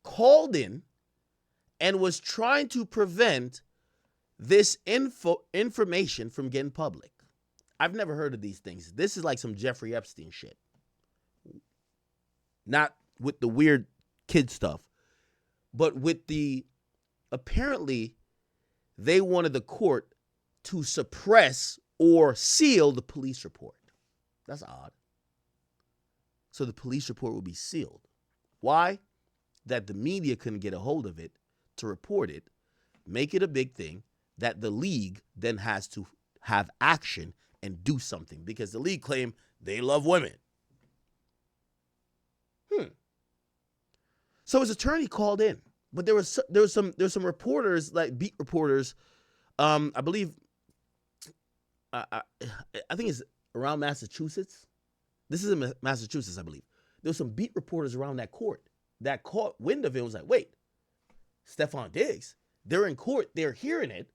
called in and was trying to prevent this information from getting public. I've never heard of these things. This is like some Jeffrey Epstein shit. Not with the weird kid stuff, but with the, apparently, they wanted the court to suppress or seal the police report. That's odd. So the police report will be sealed. Why? That the media couldn't get a hold of it to report it, make it a big thing, that the league then has to have action and do something because the league claim they love women. So his attorney called in, but there was some reporters, like beat reporters, I believe, I think it's around Massachusetts. This is in Massachusetts, I believe. There was some beat reporters around that court that caught wind of it and was like, wait, Steffon Diggs, they're in court, they're hearing it.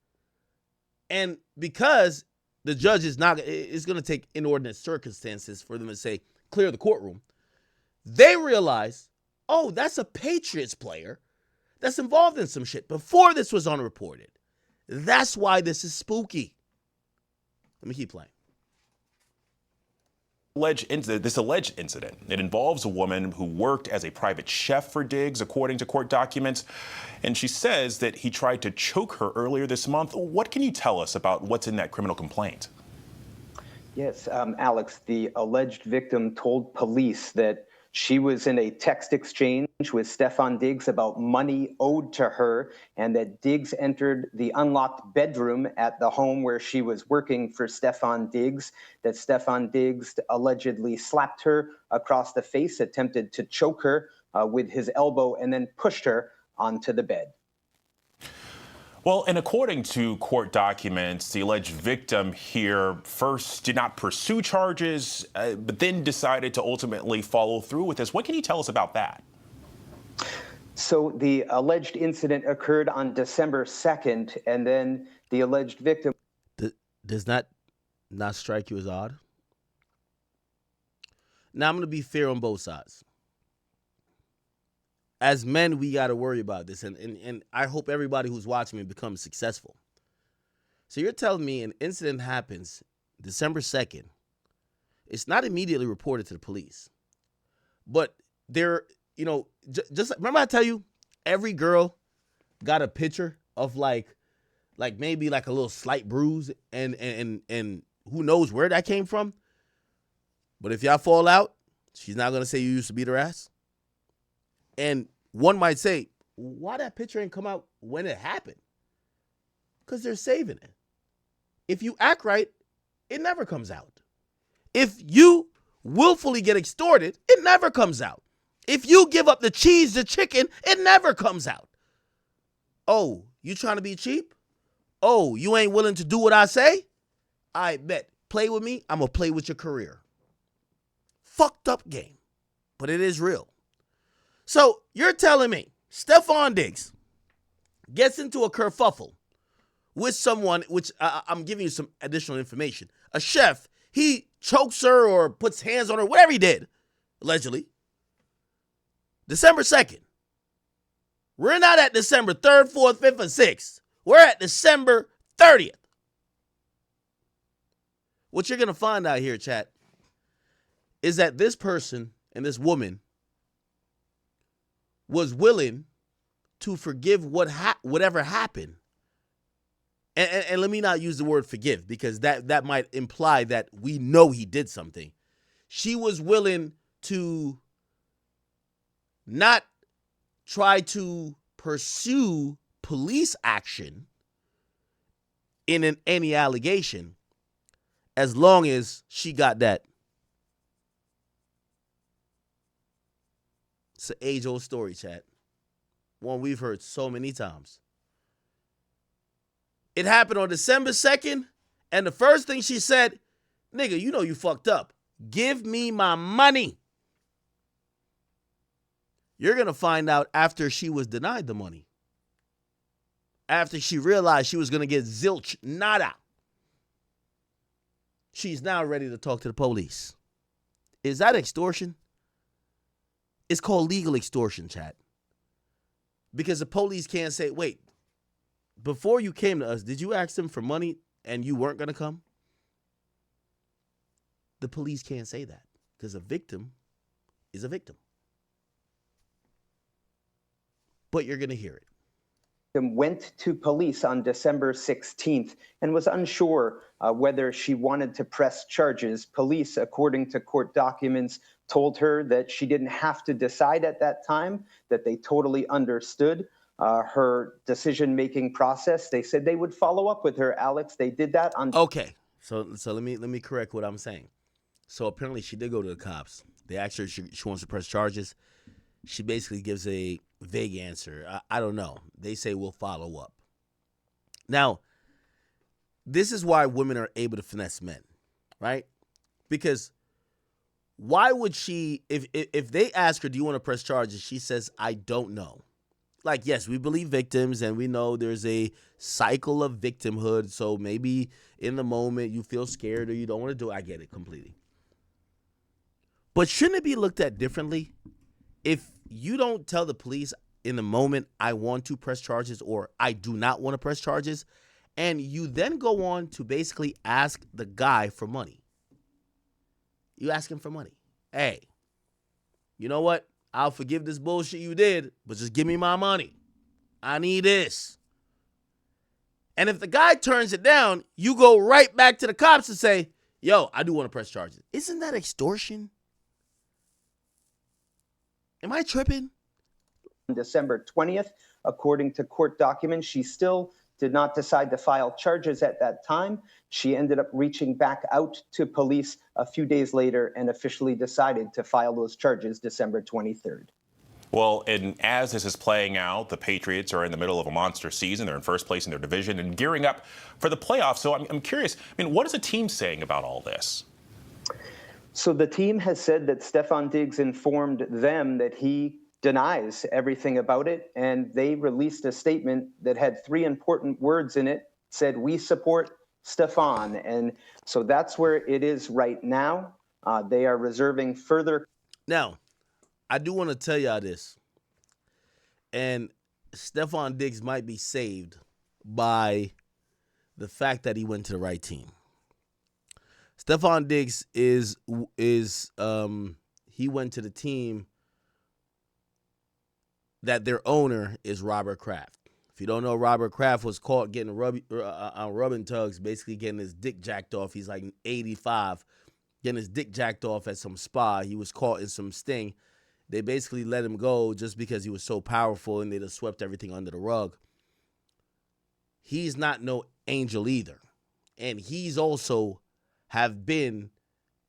And because the judge is not, it's going to take inordinate circumstances for them to say, clear the courtroom, they realize, oh, that's a Patriots player that's involved in some shit before this was unreported. That's why this is spooky. Let me keep playing. This alleged incident, it involves a woman who worked as a private chef for Diggs, according to court documents. And she says that he tried to choke her earlier this month. What can you tell us about what's in that criminal complaint? Yes, Alex, the alleged victim told police that she was in a text exchange with Steffon Diggs about money owed to her, and that Diggs entered the unlocked bedroom at the home where she was working for Steffon Diggs, that Steffon Diggs allegedly slapped her across the face, attempted to choke her with his elbow, and then pushed her onto the bed. Well, and according to court documents, the alleged victim here first did not pursue charges, but then decided to ultimately follow through with this. What can you tell us about that? So the alleged incident occurred on December 2nd, and then the alleged victim... Does that not strike you as odd? Now, I'm going to be fair on both sides. As men, we got to worry about this, and I hope everybody who's watching me becomes successful. So you're telling me an incident happens December 2nd. It's not immediately reported to the police. But there, just remember I tell you, every girl got a picture of like maybe like a little slight bruise and who knows where that came from. But if y'all fall out, she's not going to say you used to beat her ass. And one might say, why that picture ain't come out when it happened? Because they're saving it. If you act right, it never comes out. If you willfully get extorted, it never comes out. If you give up the cheese, the chicken, it never comes out. Oh, you trying to be cheap? Oh, you ain't willing to do what I say? I bet. Play with me, I'm going to play with your career. Fucked up game, but it is real. So you're telling me Steffon Diggs gets into a kerfuffle with someone, which I'm giving you some additional information. A chef, he chokes her or puts hands on her, whatever he did, allegedly. December 2nd. We're not at December 3rd, 4th, 5th, or 6th. We're at December 30th. What you're going to find out here, chat, is that this person and this woman was willing to forgive whatever happened. And let me not use the word forgive, because that might imply that we know he did something. She was willing to not try to pursue police action in any allegation as long as she got that. It's an age-old story, chat. One we've heard so many times. It happened on December 2nd, and the first thing she said, nigga, you know you fucked up. Give me my money. You're going to find out after she was denied the money. After she realized she was going to get zilch, nada. She's now ready to talk to the police. Is that extortion? It's called legal extortion, chat. Because the police can't say, wait, before you came to us, did you ask them for money and you weren't going to come? The police can't say that because a victim is a victim. But you're going to hear it. Went to police on December 16th and was unsure whether she wanted to press charges. Police, according to court documents, told her that she didn't have to decide at that time, that they totally understood her decision-making process. They said they would follow up with her, Alex. They did that on... Okay, so let me correct what I'm saying. So apparently she did go to the cops. They asked her if she wants to press charges. She basically gives a vague answer. I don't know. They say we'll follow up. Now, this is why women are able to finesse men, right? Because why would she, if they ask her, do you want to press charges? She says, I don't know. Like, yes, we believe victims and we know there's a cycle of victimhood. So maybe in the moment you feel scared or you don't want to do it. I get it completely. But shouldn't it be looked at differently? If you don't tell the police in the moment, I want to press charges or I do not want to press charges, and you then go on to basically ask the guy for money. You ask him for money. Hey, you know what? I'll forgive this bullshit you did, but just give me my money. I need this. And if the guy turns it down, you go right back to the cops and say, yo, I do want to press charges. Isn't that extortion? Am I tripping? December 20th, according to court documents, she still did not decide to file charges at that time. She ended up reaching back out to police a few days later and officially decided to file those charges December 23rd. Well, and as this is playing out, the Patriots are in the middle of a monster season. They're in first place in their division and gearing up for the playoffs. So I'm curious, what is the team saying about all this? So the team has said that Steffon Diggs informed them that he denies everything about it, and they released a statement that had 3 important words in it, said, we support Steffon. And so that's where it is right now. They are reserving further. Now, I do want to tell y'all this, and Steffon Diggs might be saved by the fact that he went to the right team. Steffon Diggs he went to the team that their owner is Robert Kraft. If you don't know, Robert Kraft was caught getting rubbing tugs, basically getting his dick jacked off. He's like 85, getting his dick jacked off at some spa. He was caught in some sting. They basically let him go just because he was so powerful, and they just swept everything under the rug. He's not no angel either. And he's also have been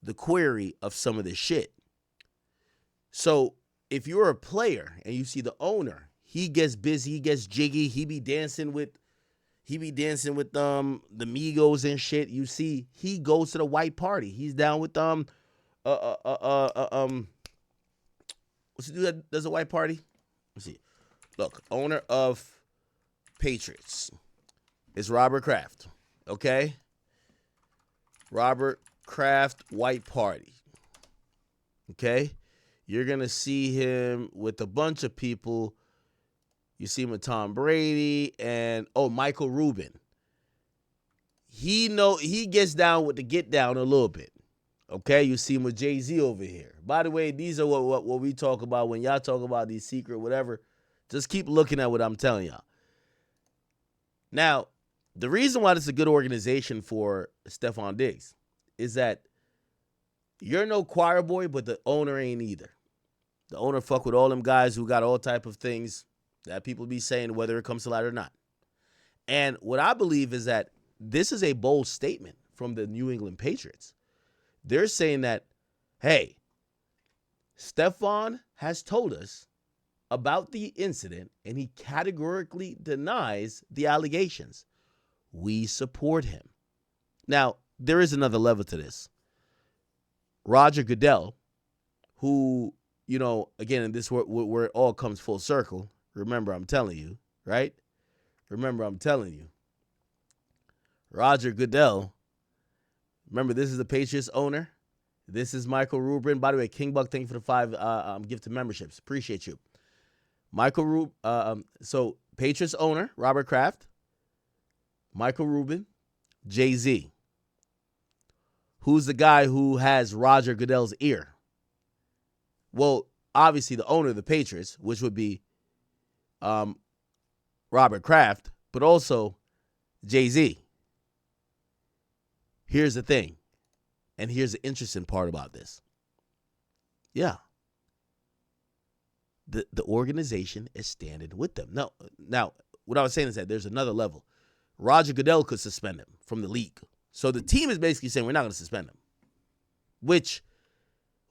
the query of some of this shit. So if you're a player and you see the owner, he gets busy, he gets jiggy, he be dancing with the Migos and shit. You see, he goes to the white party. He's down with what's the dude that does a white party? Let's see. Look, owner of Patriots is Robert Kraft. Okay? Robert Kraft White Party. Okay? You're going to see him with a bunch of people. You see him with Tom Brady and, Michael Rubin. He gets down with the get down a little bit. Okay? You see him with Jay-Z over here. By the way, these are what we talk about when y'all talk about these secret whatever. Just keep looking at what I'm telling y'all. Now, the reason why this is a good organization for Steffon Diggs is that you're no choir boy, but the owner ain't either. The owner fuck with all them guys who got all type of things that people be saying, whether it comes to light or not. And what I believe is that this is a bold statement from the New England Patriots. They're saying that, hey, Steffon has told us about the incident, and he categorically denies the allegations. We support him. Now, there is another level to this. Roger Goodell, who, again, in this where it all comes full circle. Remember, I'm telling you, right? Remember, I'm telling you. Roger Goodell, remember, this is the Patriots owner. This is Michael Rubin. By the way, King Buck, thank you for the 5 gifted memberships. Appreciate you. Michael Rubin. So Patriots owner Robert Kraft, Michael Rubin, Jay-Z. Who's the guy who has Roger Goodell's ear? Well, obviously the owner of the Patriots, which would be Robert Kraft, but also Jay-Z. Here's the thing, and here's the interesting part about this. Yeah. The organization is standing with them. Now, what I was saying is that there's another level. Roger Goodell could suspend him from the league. So the team is basically saying we're not going to suspend him, which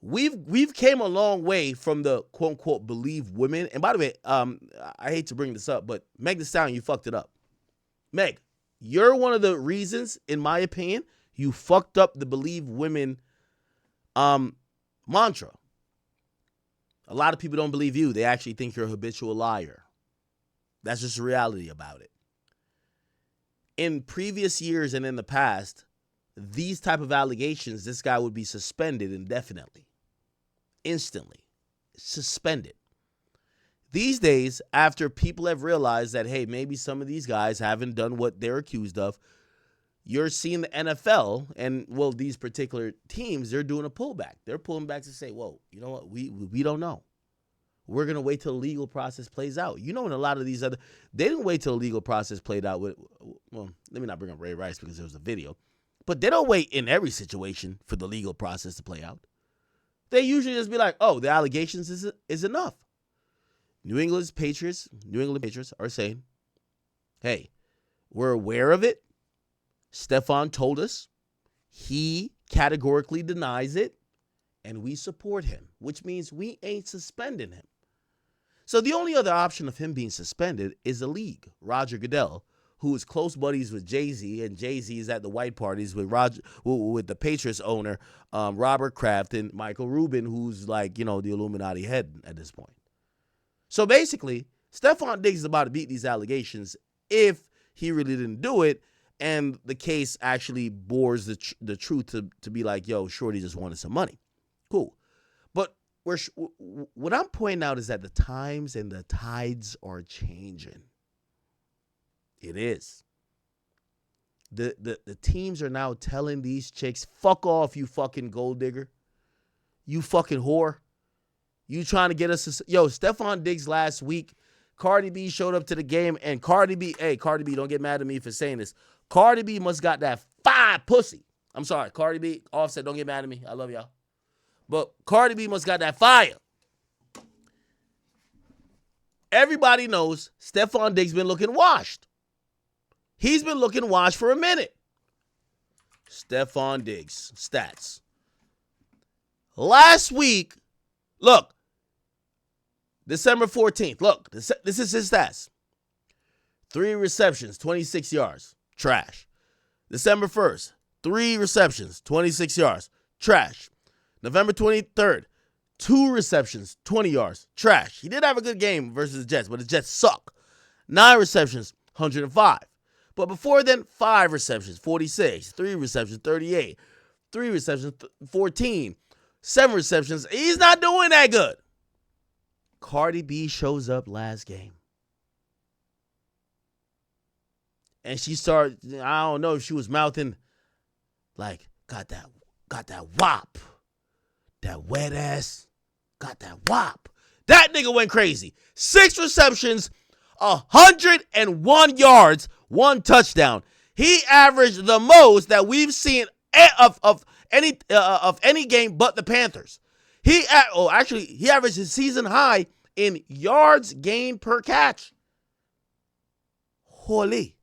we've came a long way from the quote unquote believe women. And by the way, I hate to bring this up, but Meg Thee Stallion, you fucked it up. Meg, you're one of the reasons, in my opinion, you fucked up the believe women mantra. A lot of people don't believe you. They actually think you're a habitual liar. That's just the reality about it. In previous years and in the past, these type of allegations, this guy would be suspended indefinitely. Instantly. Suspended. These days, after people have realized that, hey, maybe some of these guys haven't done what they're accused of, you're seeing the NFL and, well, these particular teams, they're doing a pullback. They're pulling back to say, whoa, you know what? We don't know. We're going to wait till the legal process plays out. You know, in a lot of these other, they didn't wait till the legal process played out with, well, let me not bring up Ray Rice because there was a video, but they don't wait in every situation for the legal process to play out. They usually just be like, oh, the allegations is enough. New England Patriots are saying, hey, we're aware of it. Steffon told us. He categorically denies it, and we support him, which means we ain't suspending him. So the only other option of him being suspended is the league, Roger Goodell, who is close buddies with Jay-Z, and Jay-Z is at the white parties with the Patriots owner, Robert Kraft, and Michael Rubin, who's like, the Illuminati head at this point. So basically, Steffon Diggs is about to beat these allegations if he really didn't do it, and the case actually bores the truth to be like, yo, Shorty just wanted some money. Cool. But what I'm pointing out is that the times and the tides are changing. It is. The teams are now telling these chicks, fuck off, you fucking gold digger. You fucking whore. You trying to get us to... Yo, Steffon Diggs last week, Cardi B showed up to the game, and Cardi B, don't get mad at me for saying this. Cardi B must got that fire pussy. I'm sorry, Cardi B, Offset, don't get mad at me. I love y'all. But Cardi B must got that fire. Everybody knows Steffon Diggs been looking washed. He's been looking washed for a minute. Steffon Diggs, stats. Last week, look, December 14th, look, this is his stats. 3 receptions, 26 yards, trash. December 1st, 3 receptions, 26 yards, trash. November 23rd, 2 receptions, 20 yards, trash. He did have a good game versus the Jets, but the Jets suck. 9 receptions, 105. But before then, 5 receptions, 46. 3 receptions, 38. 3 receptions, 14. 7 receptions. He's not doing that good. Cardi B shows up last game. And she started, I don't know if she was mouthing, like, got that wop. That wet ass. Got that wop. That nigga went crazy. 6 receptions, 101 yards, 1 touchdown. He averaged the most that we've seen of any game but the Panthers. He averaged his season high in yards gained per catch. Holy.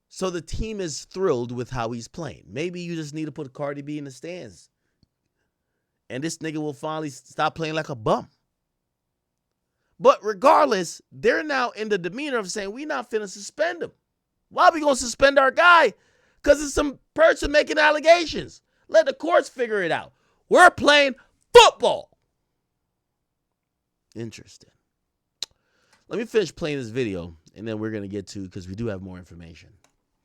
So the team is thrilled with how he's playing. Maybe you just need to put Cardi B in the stands. And this nigga will finally stop playing like a bum. But regardless, they're now in the demeanor of saying, we not finna suspend him. Why are we going to suspend our guy? Because it's some person making allegations. Let the courts figure it out. We're playing football. Interesting. Let me finish playing this video, and then we're going to get to, because we do have more information.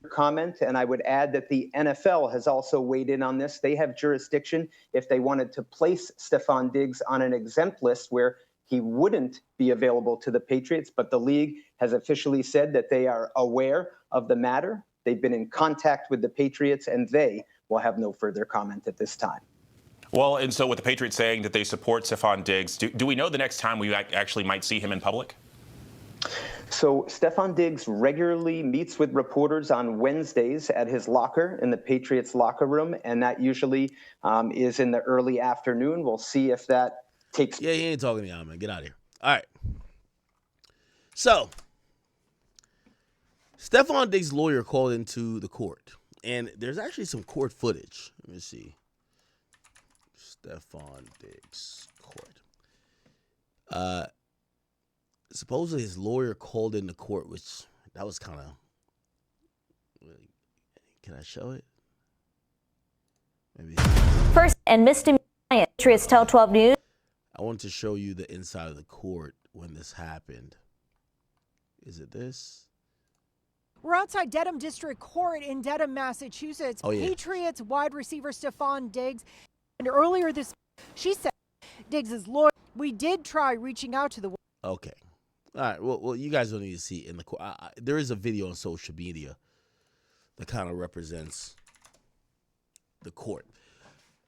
comment, and I would add that the NFL has also weighed in on this. They have jurisdiction if they wanted to place Steffon Diggs on an exempt list where he wouldn't be available to the Patriots, but the league has officially said that they are aware of the matter. They've been in contact with the Patriots, and they will have no further comment at this time. Well, and so with the Patriots saying that they support Steffon Diggs, do we know the next time we actually might see him in public? So Steffon Diggs regularly meets with reporters on Wednesdays at his locker in the Patriots locker room, and that usually is in the early afternoon. We'll see if that takes. Yeah, he ain't talking to y'all, man. Get out of here. All right. So, Steffon Diggs' lawyer called into the court, and there's actually some court footage. Let me see. Steffon Diggs court. Supposedly his lawyer called into court, which that was kind of. Can I show it? Maybe. First and misdemeanor. Patriots tell 12 News. I want to show you the inside of the court when this happened. Is it this? We're outside Dedham District Court in Dedham, Massachusetts. Oh, yeah. Patriots wide receiver Steffon Diggs. And earlier this, she said, Diggs' lawyer, we did try reaching out to the. Okay. All right. Well, you guys don't need to see it in the court. There is a video on social media that kind of represents the court.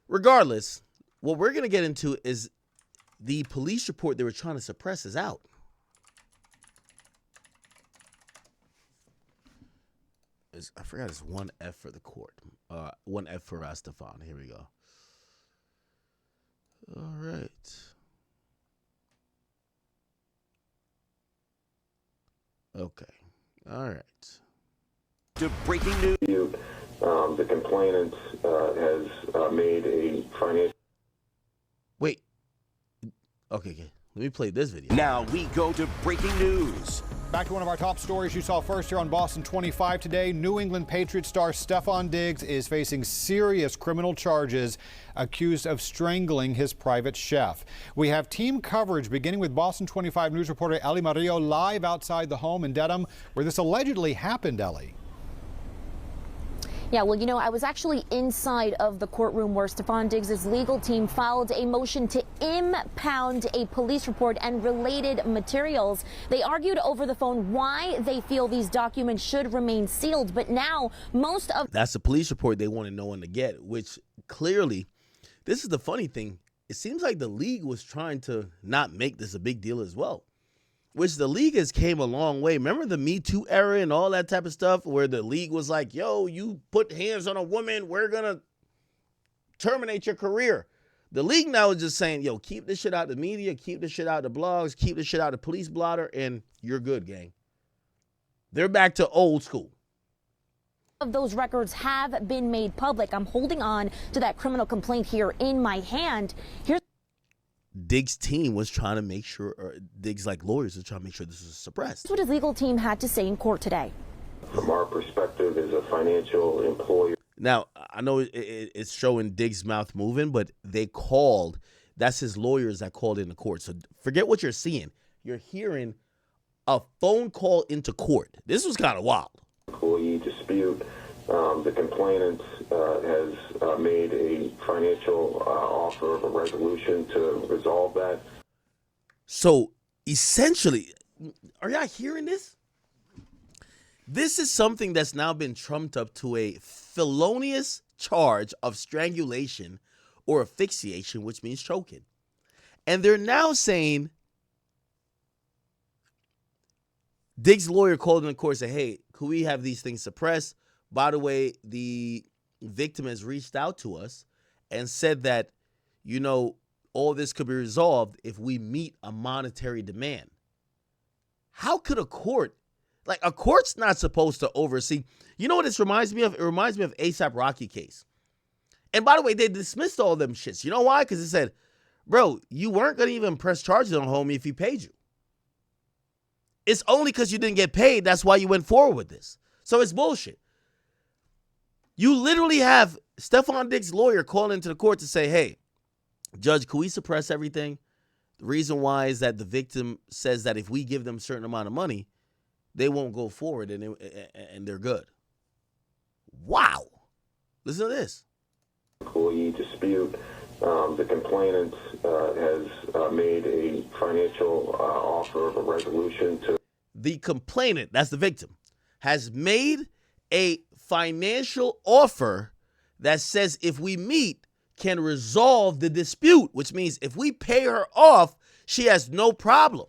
Regardless, what we're going to get into is the police report they were trying to suppress is out. I forgot it's 1F for the court. 1F for Steffon. Here we go. All right. Okay. All right. To breaking news. The complainant has made a financial. Wait. Okay. Let me play this video. Now we go to breaking news. Back to one of our top stories you saw first here on Boston 25 today. New England Patriots star Steffon Diggs is facing serious criminal charges, accused of strangling his private chef. We have team coverage beginning with Boston 25 news reporter Ellie Mario live outside the home in Dedham where this allegedly happened, Ellie. Yeah, well, you know, I was actually inside of the courtroom where Steffon Diggs' legal team filed a motion to impound a police report and related materials. They argued over the phone why they feel these documents should remain sealed, but now most of... That's the police report they wanted no one to get, which clearly, this is the funny thing, it seems like the league was trying to not make this a big deal as well. Which the league has came a long way. Remember the Me Too era and all that type of stuff where the league was like, yo, you put hands on a woman, we're going to terminate your career. The league now is just saying, yo, keep this shit out of the media, keep this shit out of the blogs, keep this shit out of the police blotter, and you're good, gang. They're back to old school. Of those records have been made public. I'm holding on to that criminal complaint here in my hand. Here's Diggs' team was trying to make sure, or Diggs' lawyers was trying to make sure this was suppressed. what his legal team had to say in court today. From our perspective as a financial employer. Now, I know it's showing Diggs' mouth moving, but they called, that's his lawyers that called into court. So forget what you're seeing. You're hearing a phone call into court. This was kind of wild. Employee dispute. The complainant has made a financial offer of a resolution to resolve that. So essentially, are y'all hearing this? This is something that's now been trumped up to a felonious charge of strangulation or asphyxiation, which means choking. And they're now saying Diggs' lawyer called in the court and said, hey, could we have these things suppressed? By the way, the victim has reached out to us and said that, you know, all this could be resolved if we meet a monetary demand. How could a court, a court's not supposed to oversee. You know what this reminds me of? It reminds me of A$AP Rocky case. And by the way, they dismissed all them shits. You know why? Because it said, bro, you weren't going to even press charges on homie if he paid you. It's only because you didn't get paid, that's why you went forward with this. So it's bullshit. You literally have Steffon Diggs' lawyer call into the court to say, hey, judge, can we suppress everything? The reason why is that the victim says that if we give them a certain amount of money, they won't go forward and they're good. Wow. Listen to this. Employee dispute. The complainant has made a financial offer of a resolution to. The complainant, that's the victim, has made a financial offer that says if we meet, can resolve the dispute, which means if we pay her off, she has no problem.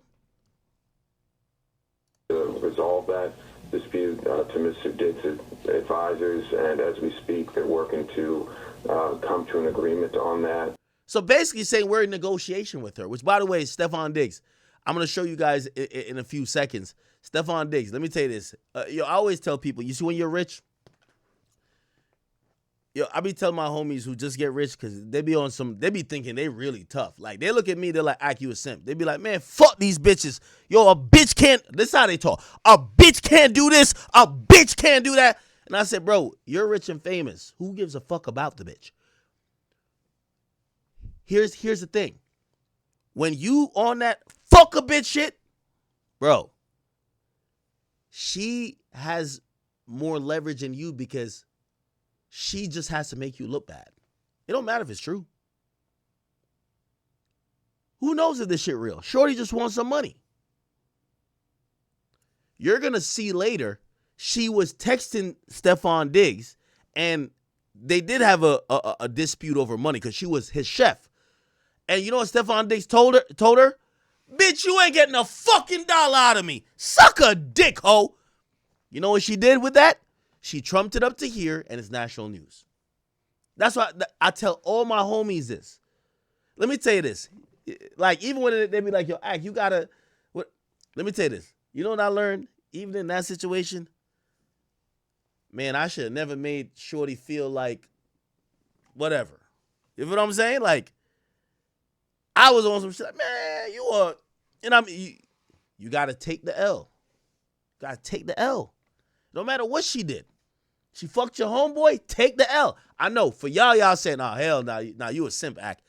To resolve that dispute to Mr. Diggs' advisors, and as we speak, they're working to come to an agreement on that. So basically saying we're in negotiation with her, which, by the way, is Steffon Diggs. I'm going to show you guys in a few seconds. Steffon Diggs, let me tell you this. I always tell people, you see when you're rich, I be telling my homies who just get rich because they be thinking they really tough. Like, they look at me, they're like, "Ak, you a simp." They be like, "Man, fuck these bitches. Yo, a bitch can't," this is how they talk. "A bitch can't do this. A bitch can't do that." And I said, bro, you're rich and famous. Who gives a fuck about the bitch? Here's the thing. When you on that fuck a bitch shit, bro, she has more leverage than you because she just has to make you look bad. It don't matter if it's true. Who knows if this shit real? Shorty just wants some money. You're going to see later, she was texting Steffon Diggs, and they did have a dispute over money because she was his chef. And you know what Steffon Diggs told her? "Bitch, you ain't getting a fucking dollar out of me. Suck a dick, ho." You know what she did with that? She trumped it up to here, and it's national news. That's why I tell all my homies this. Let me tell you this. Like, even when they be like, "Yo, Ak, you gotta," what? Let me tell you this. You know what I learned? Even in that situation, man, I should have never made Shorty feel like whatever. You know what I'm saying? Like, I was on some shit like, man, you are, and I'm, you got to take the L. Got to take the L. No matter what she did. She fucked your homeboy, take the L. I know, for y'all saying, "Oh, hell, now you a simp, Act."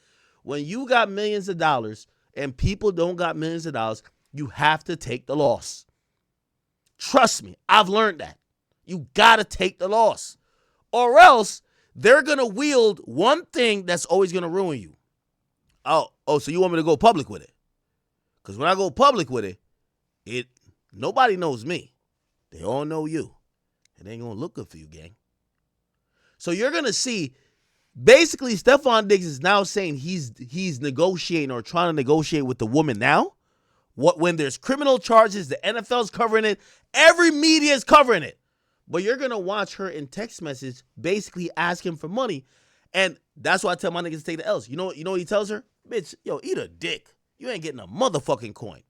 When you got millions of dollars and people don't got millions of dollars, you have to take the loss. Trust me, I've learned that. You got to take the loss. Or else they're going to wield one thing that's always going to ruin you. Oh, so you want me to go public with it? Because when I go public with it, nobody knows me. They all know you. It ain't going to look good for you, gang. So you're going to see, basically, Steffon Diggs is now saying he's negotiating or trying to negotiate with the woman now. When there's criminal charges, the NFL's covering it. Every media is covering it. But you're going to watch her in text message basically asking for money. And that's why I tell my niggas to take the L's. You know what he tells her? "Bitch, yo, eat a dick. You ain't getting a motherfucking coin."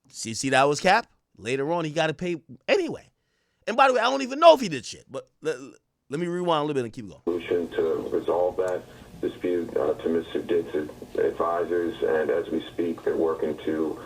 See that was cap? Later on, he got to pay anyway. And by the way, I don't even know if he did shit. But let me rewind a little bit and keep going. Solution to resolve that dispute to Mr. Diggs' advisors, and as we speak, they're working to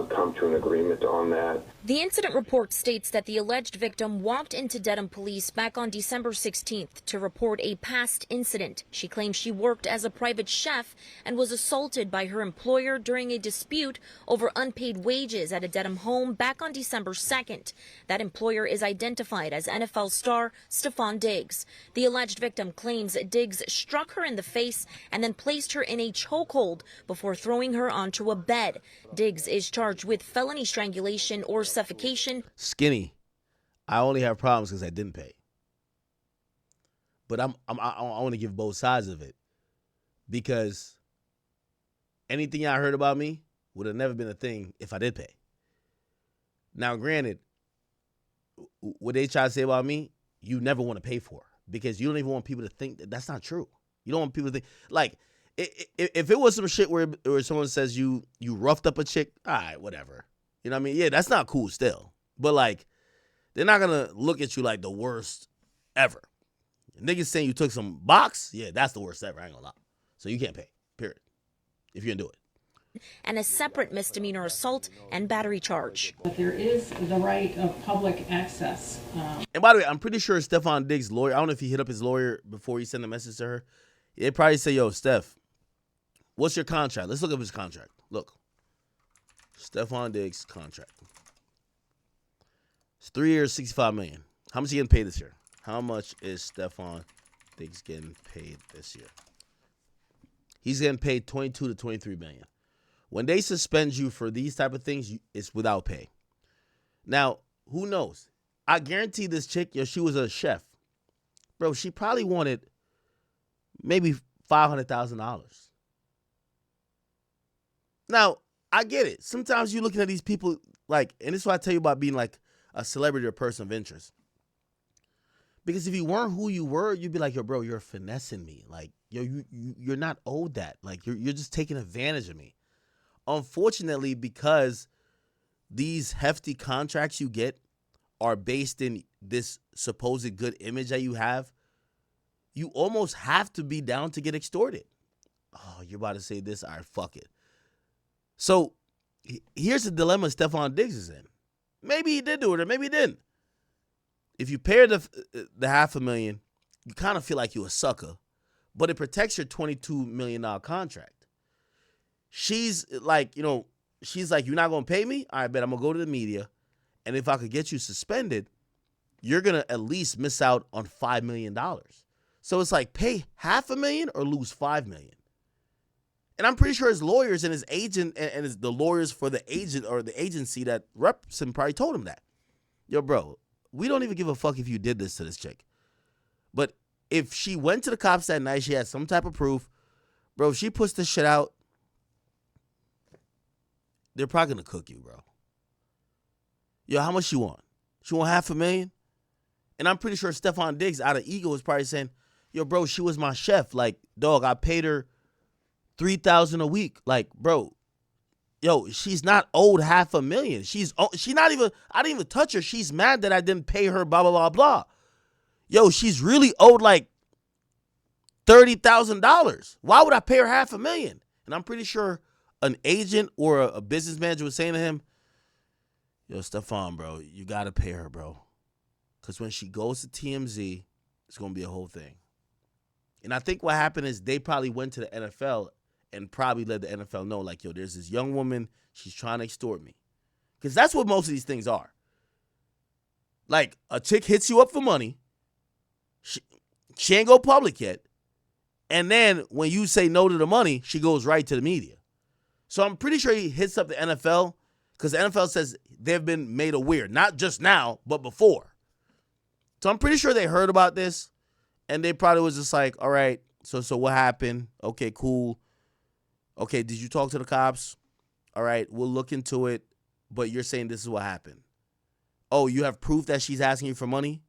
come to an agreement on that. The incident report states that the alleged victim walked into Dedham police back on December 16th to report a past incident. She claims she worked as a private chef and was assaulted by her employer during a dispute over unpaid wages at a Dedham home back on December 2nd. That employer is identified as NFL star Steffon Diggs. The alleged victim claims Diggs struck her in the face and then placed her in a chokehold before throwing her onto a bed. Diggs is charged with felony strangulation or suffocation. Skinny, I only have problems because I didn't pay. But I want to give both sides of it, because anything I heard about me would have never been a thing if I did pay. Now, granted, what they try to say about me, you never want to pay for, because you don't even want people to think that that's not true. You don't want people to think, like, if it was some shit where someone says you roughed up a chick, all right, whatever. You know what I mean? Yeah, that's not cool still. But, like, they're not going to look at you like the worst ever. Niggas saying you took some box, yeah, that's the worst ever. I ain't going to lie. So you can't pay, period, if you're going to do it. And a separate misdemeanor assault and battery charge. But there is the right of public access. And by the way, I'm pretty sure Steffon Diggs' lawyer, I don't know if he hit up his lawyer before he sent a message to her. They'd probably say, "Yo, Steph, what's your contract?" Let's look up his contract. Look. Steffon Diggs' contract. It's 3 years, $65 million. How much are you getting paid this year? How much is Steffon Diggs getting paid this year? He's getting paid 22 to 23 million. When they suspend you for these type of things, it's without pay. Now, who knows? I guarantee this chick, she was a chef. Bro, she probably wanted maybe $500,000. Now, I get it. Sometimes you're looking at these people like, and this is why I tell you about being like a celebrity or person of interest. Because if you weren't who you were, you'd be like, yo, bro, you're finessing me. Like, yo, you're not owed that. Like, you're just taking advantage of me. Unfortunately, because these hefty contracts you get are based in this supposed good image that you have, you almost have to be down to get extorted. Oh, you're about to say this? All right, fuck it. So here's the dilemma Steffon Diggs is in. Maybe he did do it or maybe he didn't. If you pay her the $500,000, you kind of feel like you're a sucker, but it protects your $22 million contract. She's like, you're not going to pay me? All right, bet I'm going to go to the media. And if I could get you suspended, you're going to at least miss out on $5 million. So it's like pay $500,000 or lose $5 million. And I'm pretty sure his lawyers and his agent and the lawyers for the agent or the agency that reps him probably told him that. Yo, bro, we don't even give a fuck if you did this to this chick. But if she went to the cops that night, she had some type of proof. Bro, if she puts this shit out, they're probably going to cook you, bro. Yo, how much she want? She want $500,000? And I'm pretty sure Steffon Diggs, out of ego, is probably saying, yo, bro, she was my chef. Like, dog, I paid her $3,000 a week. Like, bro, yo, she's not owed $500,000. She not even, I didn't even touch her. She's mad that I didn't pay her, blah, blah, blah, blah. Yo, she's really owed like $30,000. Why would I pay her $500,000? And I'm pretty sure an agent or a business manager was saying to him, yo, Steffon, bro, you got to pay her, bro. Because when she goes to TMZ, it's going to be a whole thing. And I think what happened is they probably went to the NFL and probably let the NFL know, like, yo, there's this young woman, she's trying to extort me. Because that's what most of these things are. Like, a chick hits you up for money, she ain't go public yet, and then when you say no to the money, she goes right to the media. So I'm pretty sure he hits up the NFL because the NFL says they've been made aware, not just now, but before. So I'm pretty sure they heard about this, and they probably was just like, all right, so what happened? Okay, cool. Okay, did you talk to the cops? All right, we'll look into it, but you're saying this is what happened. Oh, you have proof that she's asking you for money?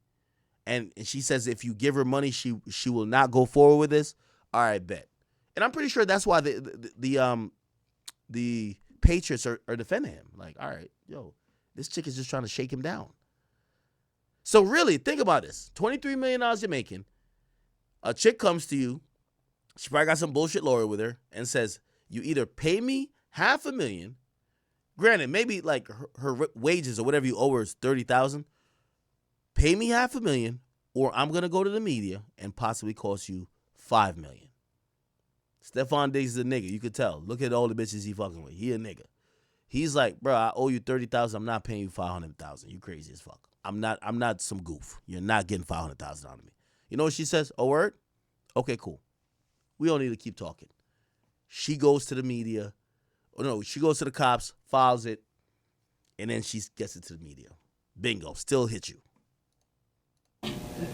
And she says if you give her money, she will not go forward with this? All right, bet. And I'm pretty sure that's why the Patriots are defending him. Like, all right, yo, this chick is just trying to shake him down. So really, think about this. $23 million you're making. A chick comes to you. She probably got some bullshit lawyer with her and says, you either pay me $500,000. Granted, maybe like her wages or whatever you owe her is $30,000. Pay me $500,000 or I'm going to go to the media and possibly cost you $5 million. Steffon Diggs is a nigga. You could tell. Look at all the bitches he fucking with. He a nigga. He's like, bro, I owe you $30,000. I'm not paying you $500,000. You crazy as fuck. I'm not some goof. You're not getting $500,000 out of me. You know what she says? Oh, word? Okay, cool. We don't need to keep talking. She goes to the media. Oh, no, she goes to the cops, files it, and then she gets it to the media. Bingo. Still hit you.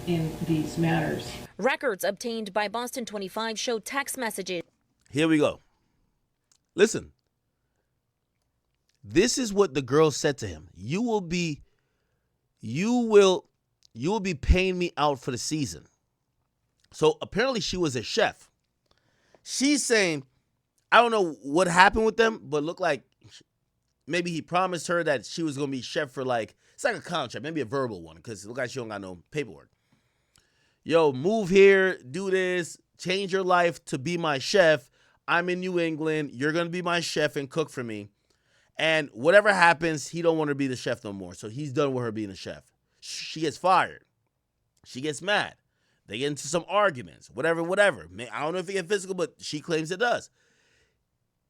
In these matters. Records obtained by Boston 25 show text messages. Here we go. Listen. This is what the girl said to him. You will be paying me out for the season. So apparently she was a chef. She's saying, I don't know what happened with them, but look like maybe he promised her that she was going to be chef for like, it's like a contract, maybe a verbal one, because it look like she don't got no paperwork. Yo, move here, do this, change your life to be my chef. I'm in New England. You're going to be my chef and cook for me. And whatever happens, he don't want her to be the chef no more. So he's done with her being a chef. She gets fired. She gets mad. They get into some arguments, whatever. I don't know if it gets physical, but she claims it does.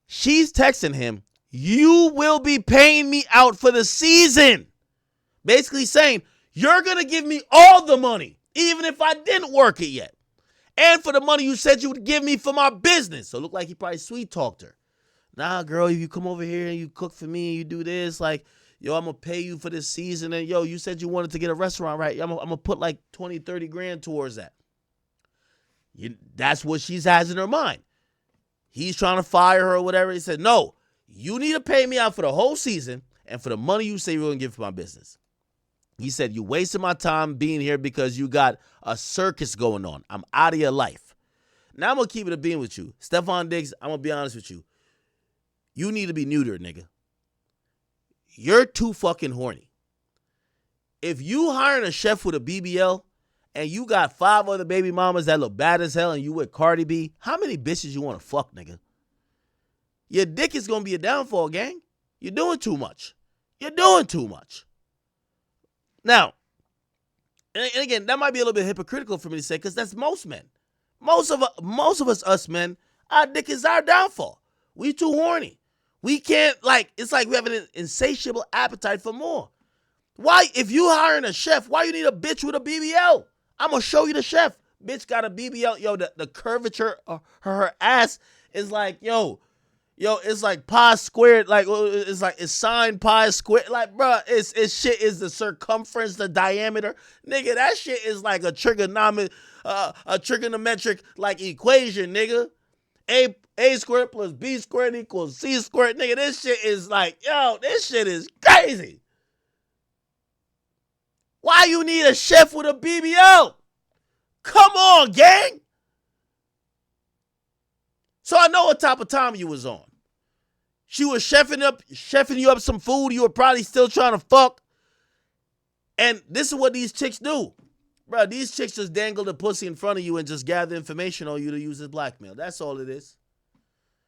She's texting him, you will be paying me out for the season. Basically saying, you're going to give me all the money. even if I didn't work it yet. And for the money you said you would give me for my business. So it looked like he probably sweet-talked her. Nah, girl, if you come over here and you cook for me and you do this, like, yo, I'm going to pay you for this season. And, yo, you said you wanted to get a restaurant, right? I'm going to put like 20, 30 grand towards that. That's what she has in her mind. He's trying to fire her or whatever. He said, no, you need to pay me out for the whole season and for the money you say you're going to give for my business. He said, you wasted my time being here because you got a circus going on. I'm out of your life. Now I'm going to keep it a being with you. Steffon Diggs, I'm going to be honest with you. You need to be neutered, nigga. You're too fucking horny. If you hiring a chef with a BBL and you got 5 other baby mamas that look bad as hell and you with Cardi B, how many bitches you want to fuck, nigga? Your dick is going to be a downfall, gang. You're doing too much. You're doing too much. Now, and again, that might be a little bit hypocritical for me to say because that's most men. Most of us men, our dick is our downfall. We too horny. We can't, it's like we have an insatiable appetite for more. Why, if you hiring a chef, why you need a bitch with a BBL? I'm going to show you the chef. Bitch got a BBL. Yo, the curvature of her ass is like, yo, it's like pi squared. Like, it's sine pi squared. Like, bro, it's shit is the circumference, the diameter. Nigga, that shit is like a trigonometric like equation, nigga. A squared plus B squared equals C squared. Nigga, this shit is like, yo, this shit is crazy. Why you need a chef with a BBL? Come on, gang. So I know what type of time you was on. She was chefing you up some food. You were probably still trying to fuck. And this is what these chicks do. Bro, these chicks just dangle the pussy in front of you and just gather information on you to use as blackmail. That's all it is.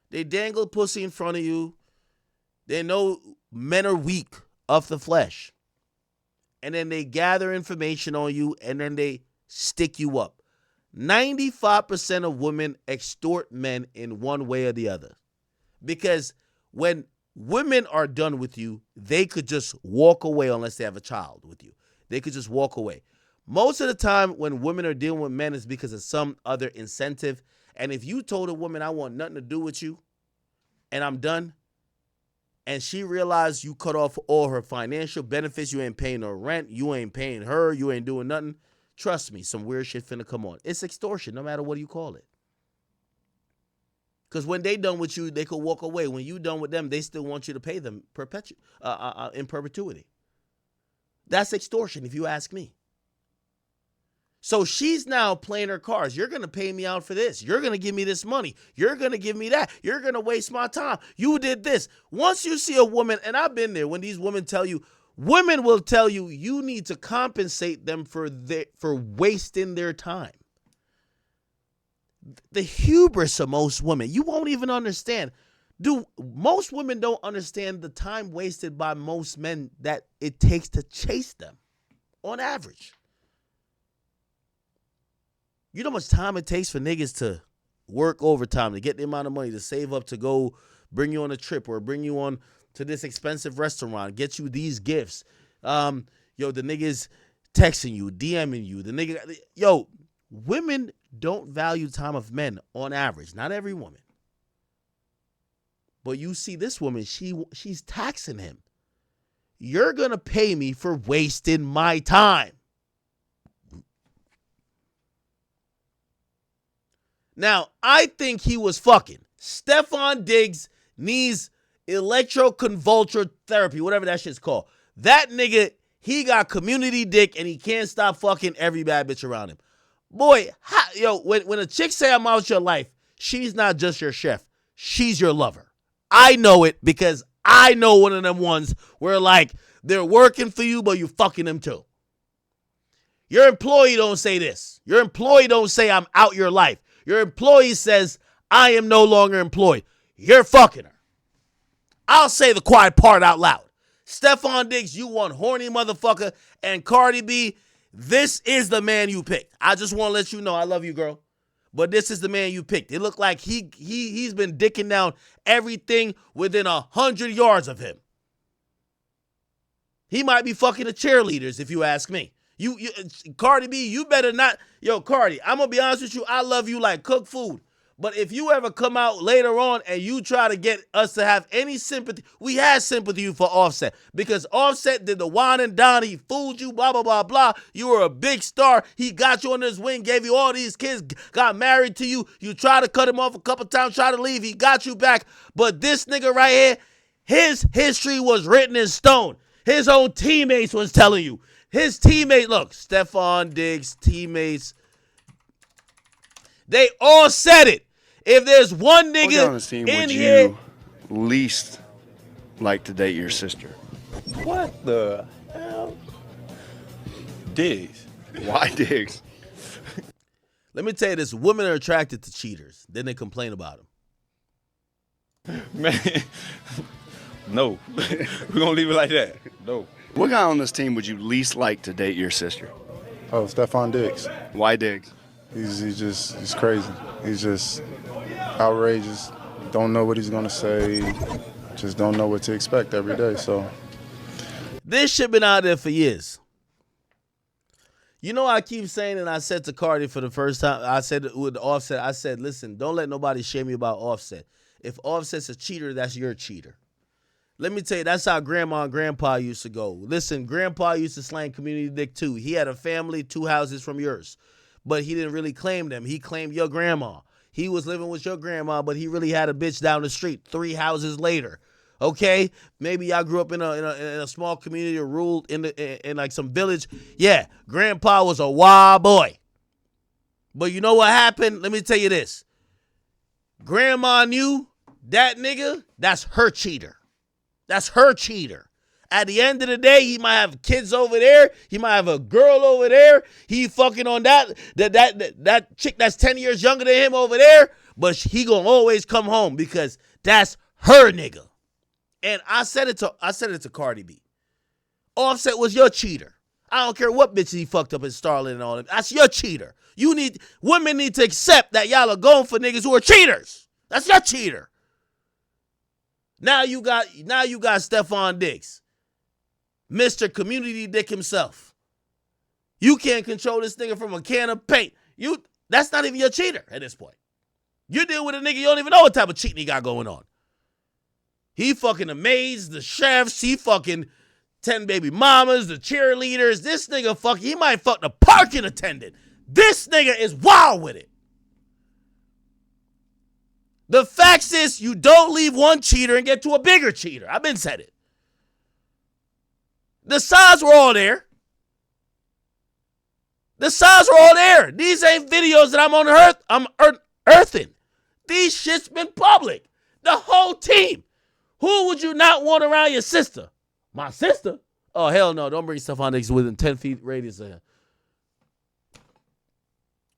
They dangle pussy in front of you. They know men are weak of the flesh. And then they gather information on you and then they stick you up. 95% of women extort men in one way or the other. Because when women are done with you, they could just walk away unless they have a child with you. They could just walk away. Most of the time when women are dealing with men is because of some other incentive. And if you told a woman, I want nothing to do with you and I'm done, and she realized you cut off all her financial benefits, you ain't paying her rent, you ain't paying her, you ain't doing nothing, trust me, some weird shit finna come on. It's extortion, no matter what you call it. Because when they done with you, they could walk away. When you done with them, they still want you to pay them in perpetuity. That's extortion, if you ask me. So she's now playing her cards. You're going to pay me out for this. You're going to give me this money. You're going to give me that. You're going to waste my time. You did this. Once you see a woman, and I've been there, when these women tell you, women will tell you, you need to compensate them for wasting their time. The hubris of most women, you won't even understand. Most women don't understand the time wasted by most men that it takes to chase them on average. You know how much time it takes for niggas to work overtime to get the amount of money to save up to go bring you on a trip or bring you on to this expensive restaurant, get you these gifts. The niggas texting you, DMing you. Women don't value time of men on average. Not every woman. But you see this woman, she's taxing him. You're going to pay me for wasting my time. Now, I think he was fucking. Steffon Diggs needs electroconvulsive therapy, whatever that shit's called. That nigga, he got community dick and he can't stop fucking every bad bitch around him. Boy, when a chick say I'm out your life, she's not just your chef. She's your lover. I know it because I know one of them ones where like they're working for you, but you fucking them too. Your employee don't say this. Your employee don't say I'm out your life. Your employee says, I am no longer employed. You're fucking her. I'll say the quiet part out loud. Steffon Diggs, you one horny motherfucker. And Cardi B, this is the man you picked. I just want to let you know I love you, girl. But this is the man you picked. It looked like he's been dicking down everything within 100 yards of him. He might be fucking the cheerleaders, if you ask me. Cardi B, you better not. Yo, Cardi, I'm gonna be honest with you. I love you like cooked food. But if you ever come out later on and you try to get us to have any sympathy, we had sympathy for Offset because Offset did the wine and dine. He fooled you, blah, blah, blah, blah. You were a big star. He got you on his wing, gave you all these kids, got married to you. You tried to cut him off a couple times, tried to leave. He got you back. But this nigga right here, his history was written in stone. His own teammates was telling you. His teammates, look, Steffon Diggs, teammates, they all said it. If there's one nigga on this team in would here, you least like to date your sister? What the hell? Diggs. Why Diggs? let me tell you this: women are attracted to cheaters. Then they complain about them. Man, no. We're going to leave it like that. No. What guy on this team would you least like to date your sister? Oh, Steffon Diggs. Why Diggs? He's crazy. He's just outrageous. Don't know what he's gonna say. Just don't know what to expect every day. So this shit been out there for years. You know, I keep saying, and I said to Cardi for the first time, I said with Offset, I said, listen, don't let nobody shame you about Offset. If Offset's a cheater, that's your cheater. Let me tell you, that's how Grandma and Grandpa used to go. Listen, Grandpa used to slang community dick too. He had a family, 2 houses from yours. But he didn't really claim them. He claimed your grandma. He was living with your grandma, but he really had a bitch down the street 3 houses later. Okay? Maybe y'all grew up in a small community or ruled in like some village. Yeah, Grandpa was a wild boy. But you know what happened? Let me tell you this. Grandma knew that nigga, that's her cheater. That's her cheater. At the end of the day, he might have kids over there. He might have a girl over there. He fucking on that chick that's 10 years younger than him over there. But he gonna always come home because that's her nigga. And I said it to Cardi B. Offset was your cheater. I don't care what bitch he fucked up in Starlet and all that. That's your cheater. Women need to accept that y'all are going for niggas who are cheaters. That's your cheater. Now you got Steffon Diggs. Mr. Community Dick himself. You can't control this nigga from a can of paint. That's not even your cheater at this point. You deal with a nigga you don't even know what type of cheating he got going on. He fucking the maids, the chefs, he fucking 10 baby mamas, the cheerleaders. This nigga he might fuck the parking attendant. This nigga is wild with it. The fact is, you don't leave one cheater and get to a bigger cheater. I've been said it. The signs were all there. These ain't videos that I'm earthing. These shit's been public. The whole team. Who would you not want around your sister? My sister? Oh, hell no. Don't bring Steffon Diggs within 10 feet radius of him.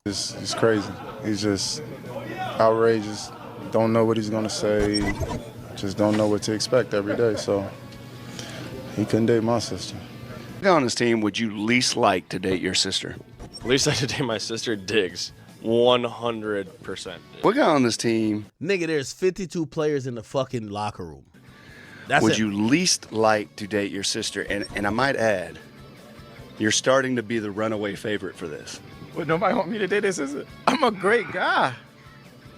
He's crazy. He's just outrageous. Don't know what he's gonna say. Just don't know what to expect every day. So he couldn't date my sister. What guy on this team would you least like to date your sister? Least like to date my sister, Diggs. 100%. What guy on this team Nigga, there's 52 players in the fucking locker room. would you least like to date your sister? And I might add, you're starting to be the runaway favorite for this. Well, nobody want me to date this, is it? I'm a great guy.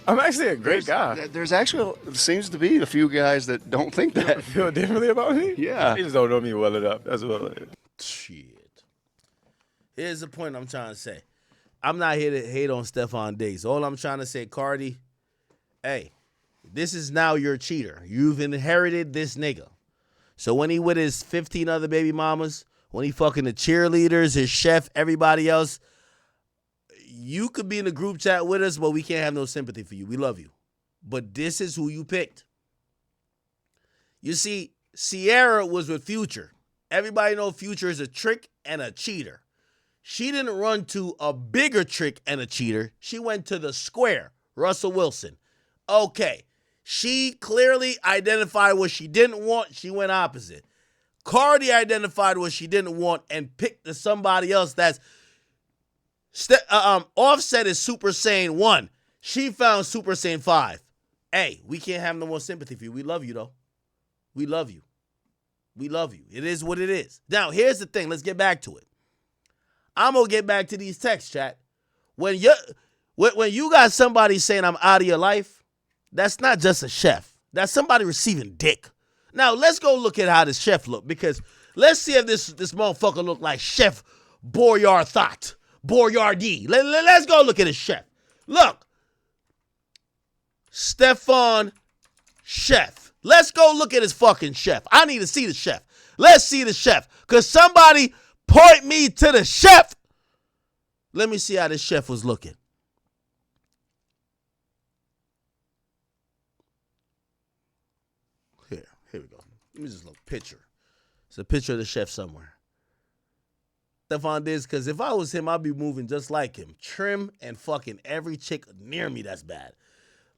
I'm actually a great guy. There's actually seems to be a few guys that don't think that. Feel differently about me? Yeah. They just don't know me well enough. That's what it is. Shit. Here's the point I'm trying to say. I'm not here to hate on Steffon Diggs. All I'm trying to say, Cardi, hey, this is now your cheater. You've inherited this nigga. So when he with his 15 other baby mamas, when he fucking the cheerleaders, his chef, everybody else, you could be in the group chat with us, but we can't have no sympathy for you. We love you. But this is who you picked. You see, Sierra was with Future. Everybody know Future is a trick and a cheater. She didn't run to a bigger trick and a cheater. She went to the square, Russell Wilson. Okay, she clearly identified what she didn't want. She went opposite. Cardi identified what she didn't want and picked somebody else that's Offset is Super Saiyan 1. She found Super Saiyan 5. Hey, we can't have no more sympathy for you. We love you, though. We love you. We love you. It is what it is. Now, here's the thing. Let's get back to it. I'm gonna get back to these texts, chat. When you got somebody saying I'm out of your life, that's not just a chef. That's somebody receiving dick. Now let's go look at how this chef look, because let's see if this motherfucker look like Chef Boyardee. Let's go look at his chef. Look, Steffon chef. Let's go look at his fucking chef. I need to see the chef. Let's see the chef. Because somebody point me to the chef. Let me see how this chef was looking. Here we go. Let me just look. Picture. It's a picture of the chef somewhere. Steffon Diggs, because if I was him, I'd be moving just like him. Trim and fucking every chick near me that's bad.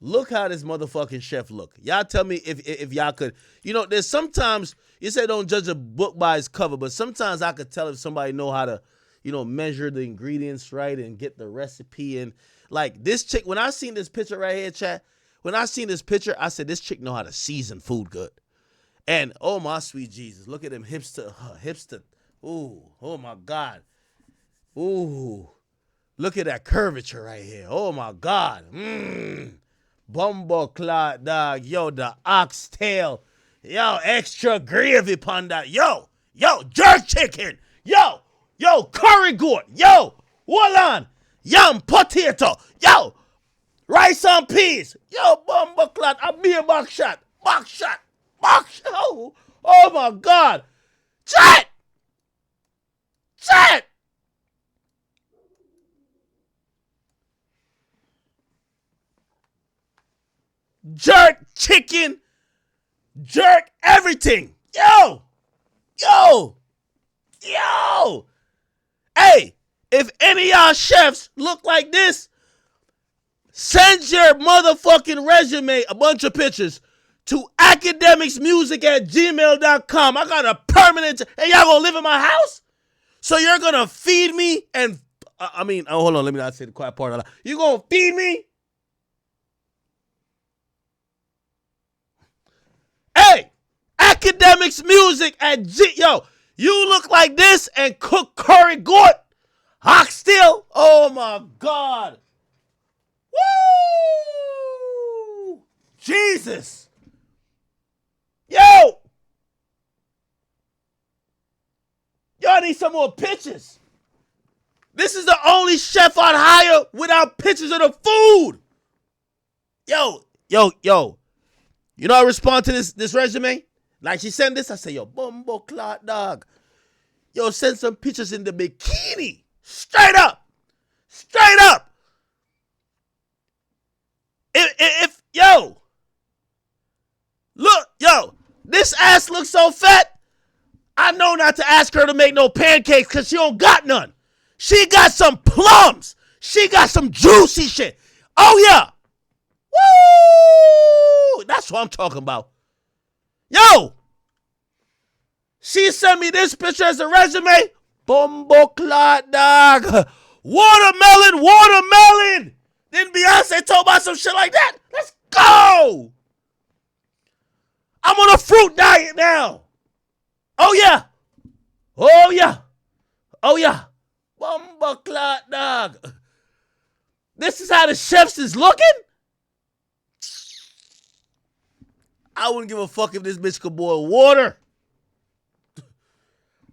Look how this motherfucking chef look. Y'all tell me if y'all could. You know, there's sometimes, you say don't judge a book by its cover, but sometimes I could tell if somebody know how to, you know, measure the ingredients right and get the recipe. And like this chick, when I seen this picture right here, chat, when I seen this picture, I said this chick know how to season food good. And oh my sweet Jesus, look at them hipster. Ooh, oh my God. Ooh, look at that curvature right here. Oh my God. Bumbo clot, dog. Yo, the oxtail. Yo, extra gravy upon that. Yo, jerk chicken. Yo, curry goat. Yo, hold yam potato. Yo, rice and peas. Yo, bumbo clot. I be a box shot. Oh my God. Chat. Jerk chicken, jerk everything. Yo. Hey, if any of y'all chefs look like this, send your motherfucking resume, a bunch of pictures, to akademicsmusic@gmail.com. I got a permanent, and y'all gonna live in my house? So you're gonna feed me and, hold on, let me not say the quiet part out loud. You gonna feed me? Hey, Akademicsmusic Yo, you look like this and cook curry goat, oxtail. Oh my God. Woo! Jesus. Yo, I need some more pictures. This is the only chef I'd hire without pictures of the food. Yo. You know I respond to this resume? Like she sent this, I say, yo, bumbo clot dog. Yo, send some pictures in the bikini. Straight up. Yo, this ass looks so fat, I know not to ask her to make no pancakes because she don't got none. She got some plums. She got some juicy shit. Oh, yeah. Woo! That's what I'm talking about. Yo! She sent me this picture as a resume. Bumbo clot dog. Watermelon. Didn't Beyonce talk about some shit like that? Let's go! I'm on a fruit diet now. Oh, yeah. Bumbo clot dog. This is how the chefs is looking? I wouldn't give a fuck if this bitch could boil water.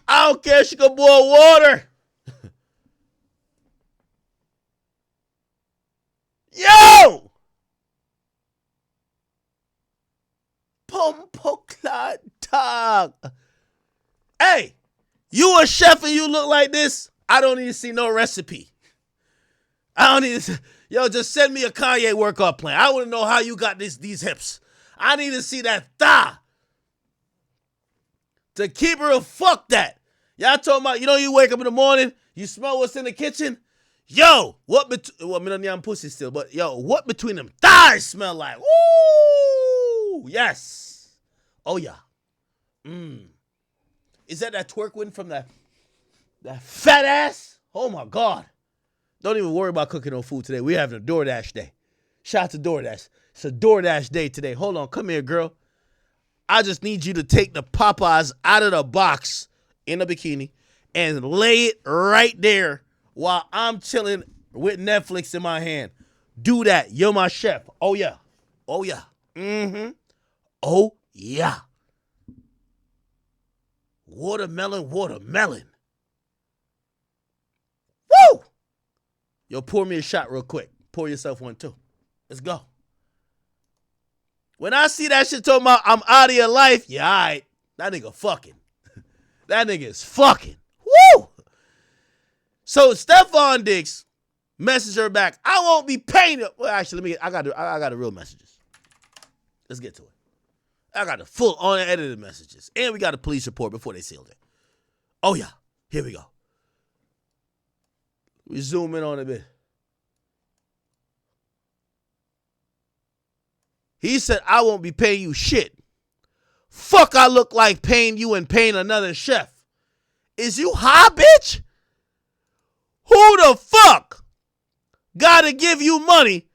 I don't care if she could boil water. Yo! Bumbo clot dog. Hey, you a chef and you look like this? I don't need to see no recipe. I don't need to. Yo, just send me a Kanye workout plan. I want to know how you got these hips. I need to see that thigh. To keep her, fuck that. Y'all talking about, you wake up in the morning, you smell what's in the kitchen. Yo, what pussy still, but yo, what between them thighs smell like? Woo! Yes. Oh yeah. Is that twerk win from that fat ass? Oh my God. Don't even worry about cooking no food today. We're having a DoorDash day. Shout out to DoorDash. It's a DoorDash day today. Hold on. Come here, girl. I just need you to take the Popeyes out of the box in a bikini and lay it right there while I'm chilling with Netflix in my hand. Do that. You're my chef. Oh, yeah. Oh, yeah. Mm-hmm. Oh, yeah. Watermelon, watermelon. Woo! Yo, pour me a shot real quick. Pour yourself one, too. Let's go. When I see that shit talking about I'm out of your life, yeah, all right. That nigga fucking. That nigga is fucking. Woo! So Steffon Diggs messaged her back. I won't be paying you. Well, actually, I got the real messages. Let's get to it. I got the full unedited messages. And we got a police report before they sealed it. Oh, yeah. Here we go. We zoom in on a bit. He said, I won't be paying you shit. Fuck I look like paying you and paying another chef. Is you high, bitch? Who the fuck gotta give you money?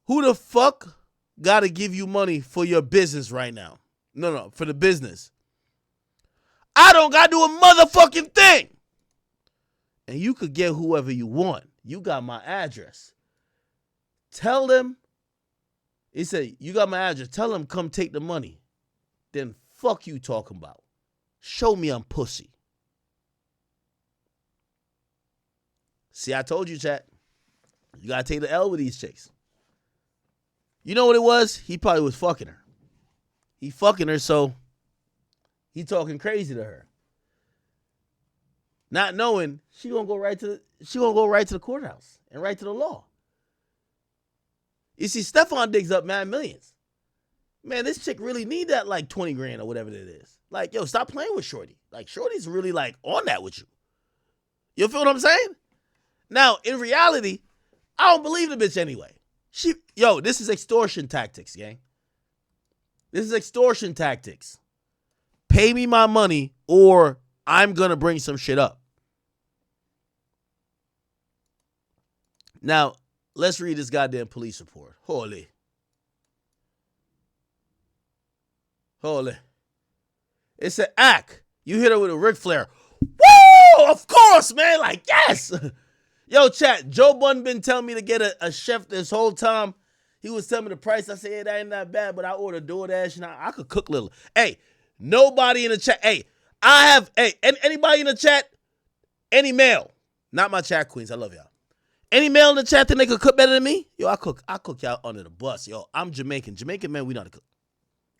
Who the fuck gotta give you money for your business right now? No, for the business. I don't gotta do a motherfucking thing. And you could get whoever you want. You got my address. Tell them. He said, you got my address. Tell them come take the money. Then fuck you talking about. Show me I'm pussy. See, I told you, chat. You got to take the L with these chicks. You know what it was? He probably was fucking her. He fucking her, so he talking crazy to her. Not knowing she gonna go right to the courthouse and right to the law. You see, Steffon Diggs up mad millions. Man, this chick really need that like 20 grand or whatever it is. Like, yo, stop playing with Shorty. Like, Shorty's really like on that with you. You feel what I'm saying? Now, in reality, I don't believe the bitch anyway. This is extortion tactics, gang. This is extortion tactics. Pay me my money or I'm gonna bring some shit up. Now, let's read this goddamn police report. Holy. It said, you hit her with a Ric Flair. Woo! Of course, man. Like, yes. Yo, chat, Joe Budden been telling me to get a chef this whole time. He was telling me the price. I said, hey, that ain't that bad, but I ordered DoorDash and I could cook little. Hey, nobody in the chat. Hey, anybody in the chat, any male, not my chat queens, I love y'all. Any male in the chat think they could cook better than me? Yo, I cook y'all under the bus. Yo, I'm Jamaican. Jamaican men, we know how to cook.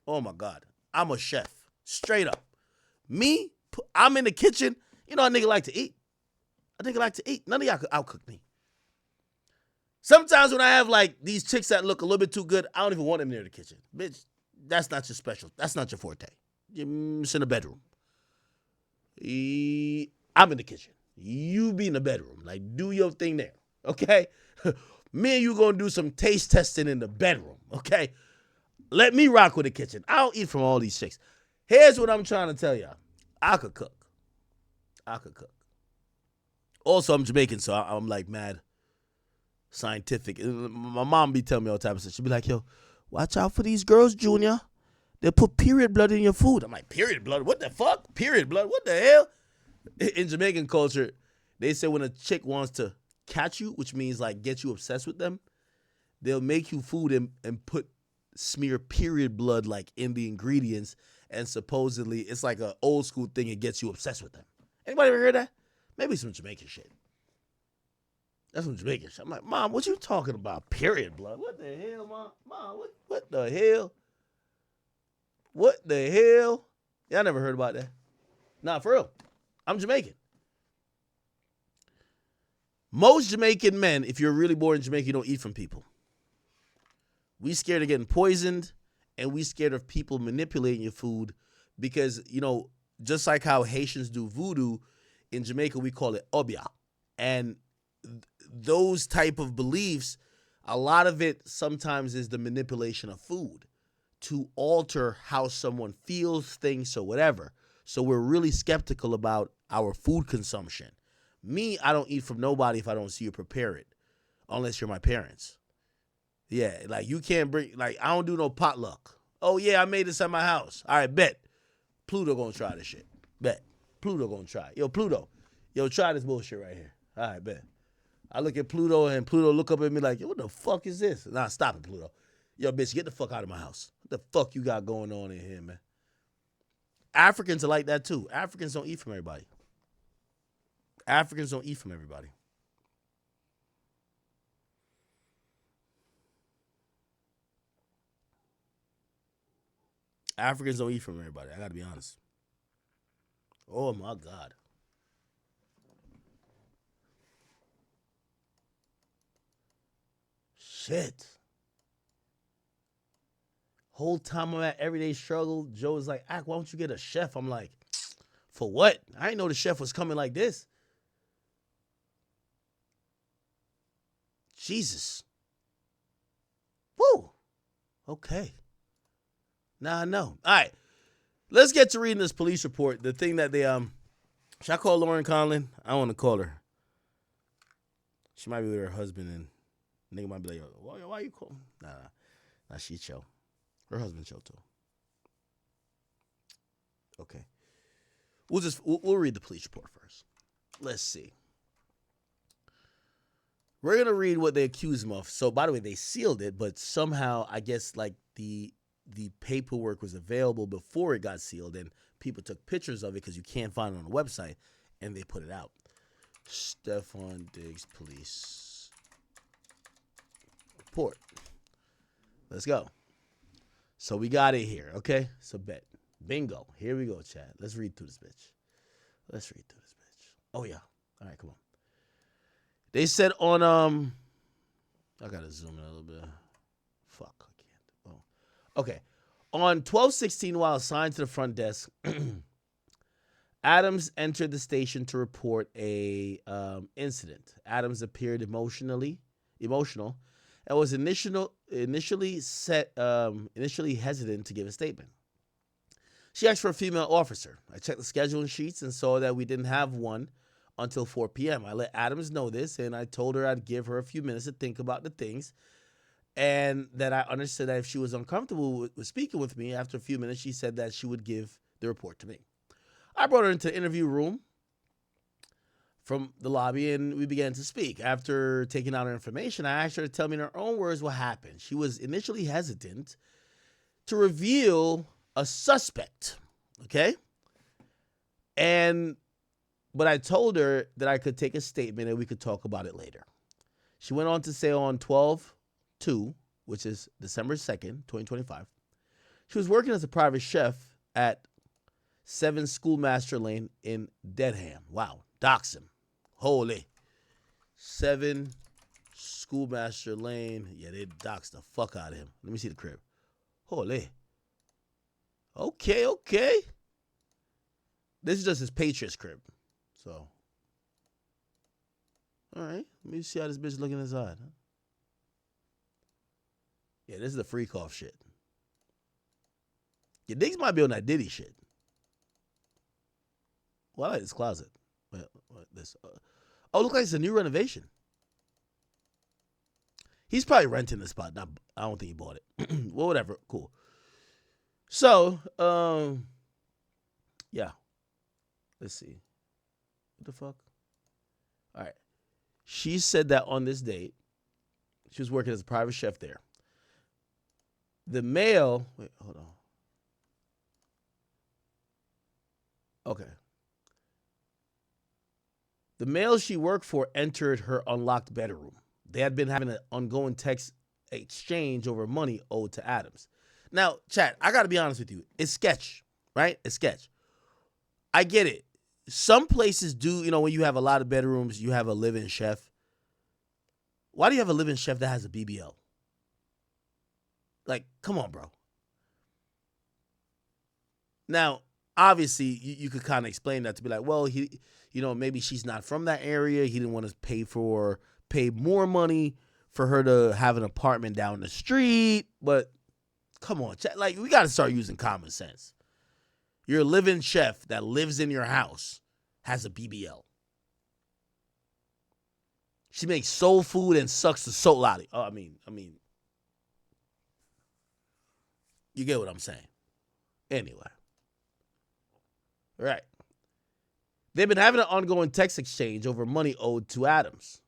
Oh my God. I'm a chef. Straight up. Me, I'm in the kitchen. You know a nigga like to eat. A nigga like to eat. None of y'all could outcook me. Sometimes when I have like these chicks that look a little bit too good, I don't even want them near the kitchen. Bitch, that's not your special. That's not your forte. It's in the bedroom. I'm in the kitchen. You be in the bedroom. Like, do your thing there. Okay? Me and you gonna do some taste testing in the bedroom. Okay? Let me rock with the kitchen. I don't eat from all these chicks. Here's what I'm trying to tell y'all. I could cook. Also, I'm Jamaican, so I'm like mad scientific. My mom be telling me all the time. She'll be like, yo, watch out for these girls, Junior. They'll put period blood in your food. I'm like, period blood? What the fuck? Period blood? What the hell? In Jamaican culture, they say when a chick wants to catch you, which means like get you obsessed with them, they'll make you food and smear period blood like in the ingredients, and supposedly it's like an old school thing. It gets you obsessed with them. Anybody ever heard that? Maybe some Jamaican shit. That's some Jamaican shit. I'm like, Mom, what you talking about? Period blood? What the hell, Mom? Mom, what the hell? What the hell? Y'all never heard about that. Nah, for real. I'm Jamaican. Most Jamaican men, if you're really born in Jamaica, you don't eat from people. We scared of getting poisoned, and we scared of people manipulating your food because, you know, just like how Haitians do voodoo, in Jamaica we call it obia. And those type of beliefs, a lot of it sometimes is the manipulation of food to alter how someone feels, thinks, or whatever. So we're really skeptical about our food consumption. Me, I don't eat from nobody if I don't see you prepare it, unless you're my parents. Yeah, like you can't bring, like I don't do no potluck. Oh yeah, I made this at my house. All right, bet. Pluto gonna try this shit. Bet. Pluto gonna try. Yo, Pluto. Yo, try this bullshit right here. All right, bet. I look at Pluto, and Pluto look up at me like, yo, what the fuck is this? Nah, stop it, Pluto. Yo, bitch, get the fuck out of my house. What the fuck you got going on in here, man? Africans are like that, too. Africans don't eat from everybody. Africans don't eat from everybody. Africans don't eat from everybody. I got to be honest. Oh, my God. Shit. Whole time I'm at Everyday Struggle, Joe is like, why don't you get a chef? I'm like, for what? I didn't know the chef was coming like this. Jesus. Woo. Okay. Now I know. All right. Let's get to reading this police report. The thing that they, should I call Lauren Conlon? I don't want to call her. She might be with her husband, and nigga might be like, why you calling? Nah, she chill. Her husband chill too. Okay. We'll read the police report first. Let's see. We're going to read what they accuse him of. So, by the way, they sealed it, but somehow, I guess, like, the paperwork was available before it got sealed, and people took pictures of it because you can't find it on the website, and they put it out. Steffon Diggs Police Report. Let's go. So, we got it here, okay? So, bet. Bingo. Here we go, Chad. Let's read through this bitch. Oh, yeah. All right, come on. They said on, I got to zoom in a little bit. Fuck, I can't. Oh. Okay. On 12/16, while assigned to the front desk, Adams entered the station to report a incident. Adams appeared emotional, and was initially hesitant to give a statement. She asked for a female officer. I checked the scheduling sheets and saw that we didn't have one until 4 p.m. I let Adams know this, and I told her I'd give her a few minutes to think about the things, and that I understood that if she was uncomfortable with speaking with me, after a few minutes, she said that she would give the report to me. I brought her into the interview room from the lobby, and we began to speak. After taking out her information, I asked her to tell me in her own words what happened. She was initially hesitant to reveal a suspect, okay? But I told her that I could take a statement and we could talk about it later. She went on to say on 12/2, which is December 2nd, 2025, she was working as a private chef at 7 Schoolmaster Lane in Dedham. Wow, dox him. Holy. 7 Schoolmaster Lane. Yeah, they doxed the fuck out of him. Let me see the crib. Holy. Okay. This is just his Patriots crib. So, all right. Let me see how this bitch looking inside. Huh? Yeah, this is the freak off shit. Your Diggs might be on that Diddy shit. Well, I like this closet. This. Look like it's a new renovation. He's probably renting this spot. I don't think he bought it. Well, whatever. Cool. So, yeah. Let's see. What the fuck? All right. She said that on this date, she was working as a private chef there. The male, wait, hold on. Okay. The male she worked for entered her unlocked bedroom. They had been having an ongoing text exchange over money owed to Adams. Now, chat, I got to be honest with you. It's sketch, right? It's sketch. I get it. Some places do, when you have a lot of bedrooms, you have a live-in chef. Why do you have a live-in chef that has a BBL? Like, come on, bro. Now, obviously, you could kind of explain that to be like, well, maybe she's not from that area. He didn't want to pay more money for her to have an apartment down the street. But come on, like, we got to start using common sense. Your live-in chef that lives in your house has a BBL. She makes soul food and sucks the soul out of it. Oh, I mean, you get what I'm saying. Anyway. All right. They've been having an ongoing text exchange over money owed to Adams.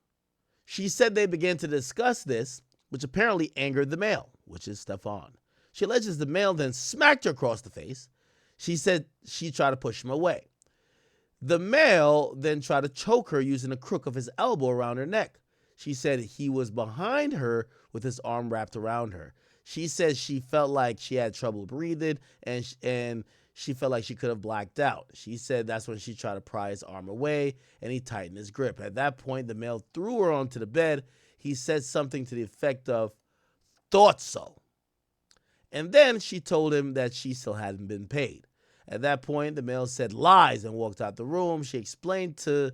She said they began to discuss this, which apparently angered the male, which is Steffon. She alleges the male then smacked her across the face. She said she tried to push him away. The male then tried to choke her using the crook of his elbow around her neck. She said he was behind her with his arm wrapped around her. She said she felt like she had trouble breathing and she felt like she could have blacked out. She said that's when she tried to pry his arm away and he tightened his grip. At that point, the male threw her onto the bed. He said something to the effect of, "Thought so." And then she told him that she still hadn't been paid. At that point, the male said lies and walked out the room. She explained to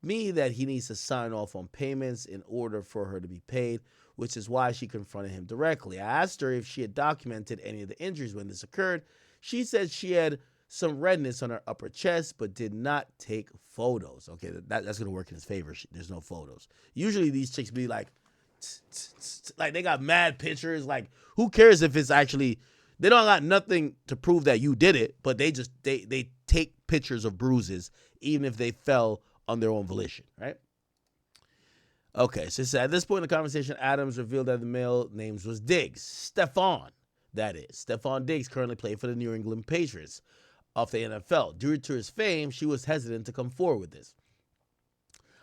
me that he needs to sign off on payments in order for her to be paid, which is why she confronted him directly. I asked her if she had documented any of the injuries when this occurred. She said she had some redness on her upper chest, but did not take photos. Okay, that's going to work in his favor. There's no photos. Usually these chicks be like they got mad pictures. Like, who cares if it's actually, they don't got nothing to prove that you did it, but they take pictures of bruises, even if they fell on their own volition, right? Okay, so at this point in the conversation, Adams revealed that the male names was Diggs. Steffon, that is. Steffon Diggs currently played for the New England Patriots of the NFL. Due to his fame, she was hesitant to come forward with this.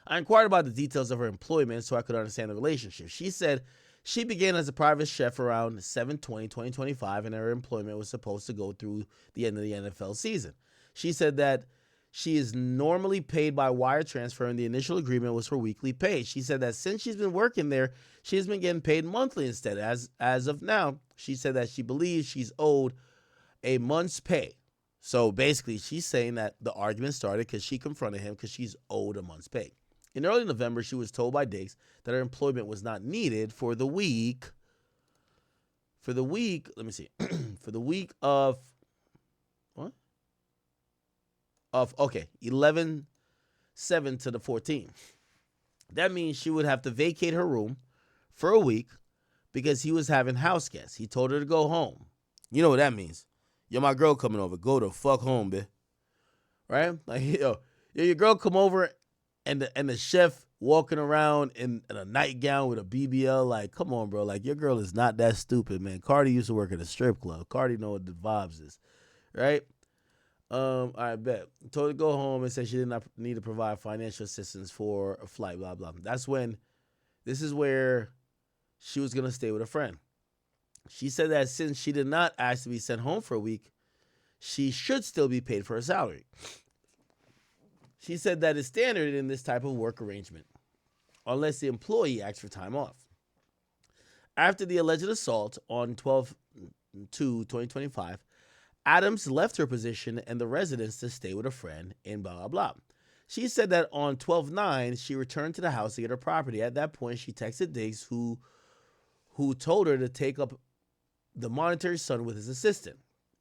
I inquired about the details of her employment so I could understand the relationship. She said she began as a private chef around 7/20/2025, and her employment was supposed to go through the end of the NFL season. She said that she is normally paid by wire transfer, and the initial agreement was for weekly pay. She said that since she's been working there, she has been getting paid monthly instead. As of now, she said that she believes she's owed a month's pay. So basically, she's saying that the argument started because she confronted him because she's owed a month's pay. In early November, she was told by Diggs that her employment was not needed for the week. For the week of what? 11/7 to the 14th. That means she would have to vacate her room for a week because he was having house guests. He told her to go home. You know what that means? Yo, my girl coming over. Go the fuck home, bitch. Right? Like, your girl come over and the chef walking around in a nightgown with a BBL. Like, come on, bro. Like, your girl is not that stupid, man. Cardi used to work at a strip club. Cardi know what the vibes is. Right? All right, bet. Told her to go home and said she did not need to provide financial assistance for a flight, blah, blah. This is where she was going to stay with a friend. She said that since she did not ask to be sent home for a week, she should still be paid for her salary. She said that is standard in this type of work arrangement, unless the employee asks for time off. After the alleged assault on 12/2/2025, Adams left her position and the residence to stay with a friend in blah, blah, blah. She said that on 12/9, she returned to the house to get her property. At that point, she texted Diggs, who told her to take up the monetary sum with his assistant.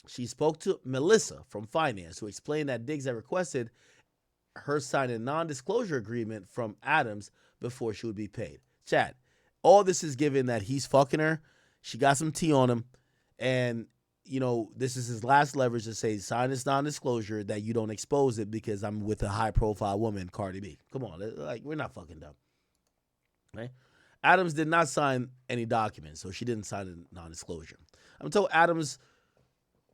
She spoke to Melissa from finance, who explained that Diggs had requested her sign a non-disclosure agreement from Adams before she would be paid. Chad, all this is given that he's fucking her. She got some tea on him. And, this is his last leverage to say, sign this non-disclosure that you don't expose it because I'm with a high-profile woman, Cardi B. Come on. Like, we're not fucking dumb. Right? Adams did not sign any documents, so she didn't sign a non-disclosure. I told Adams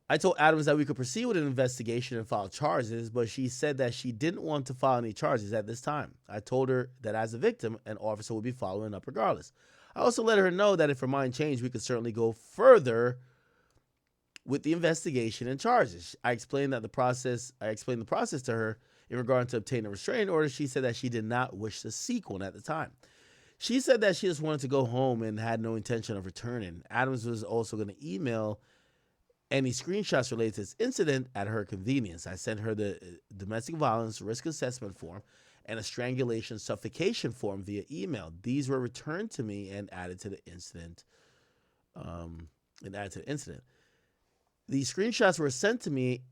that we could proceed with an investigation and file charges, but she said that she didn't want to file any charges at this time. I told her that as a victim, an officer would be following up regardless. I also let her know that if her mind changed, we could certainly go further with the investigation and charges. I explained the process to her in regard to obtaining a restraining order. She said that she did not wish to seek one at the time. She said that she just wanted to go home and had no intention of returning. Adams was also going to email any screenshots related to this incident at her convenience. I sent her the domestic violence risk assessment form and a strangulation suffocation form via email. These were returned to me and added to the incident. These screenshots were sent to me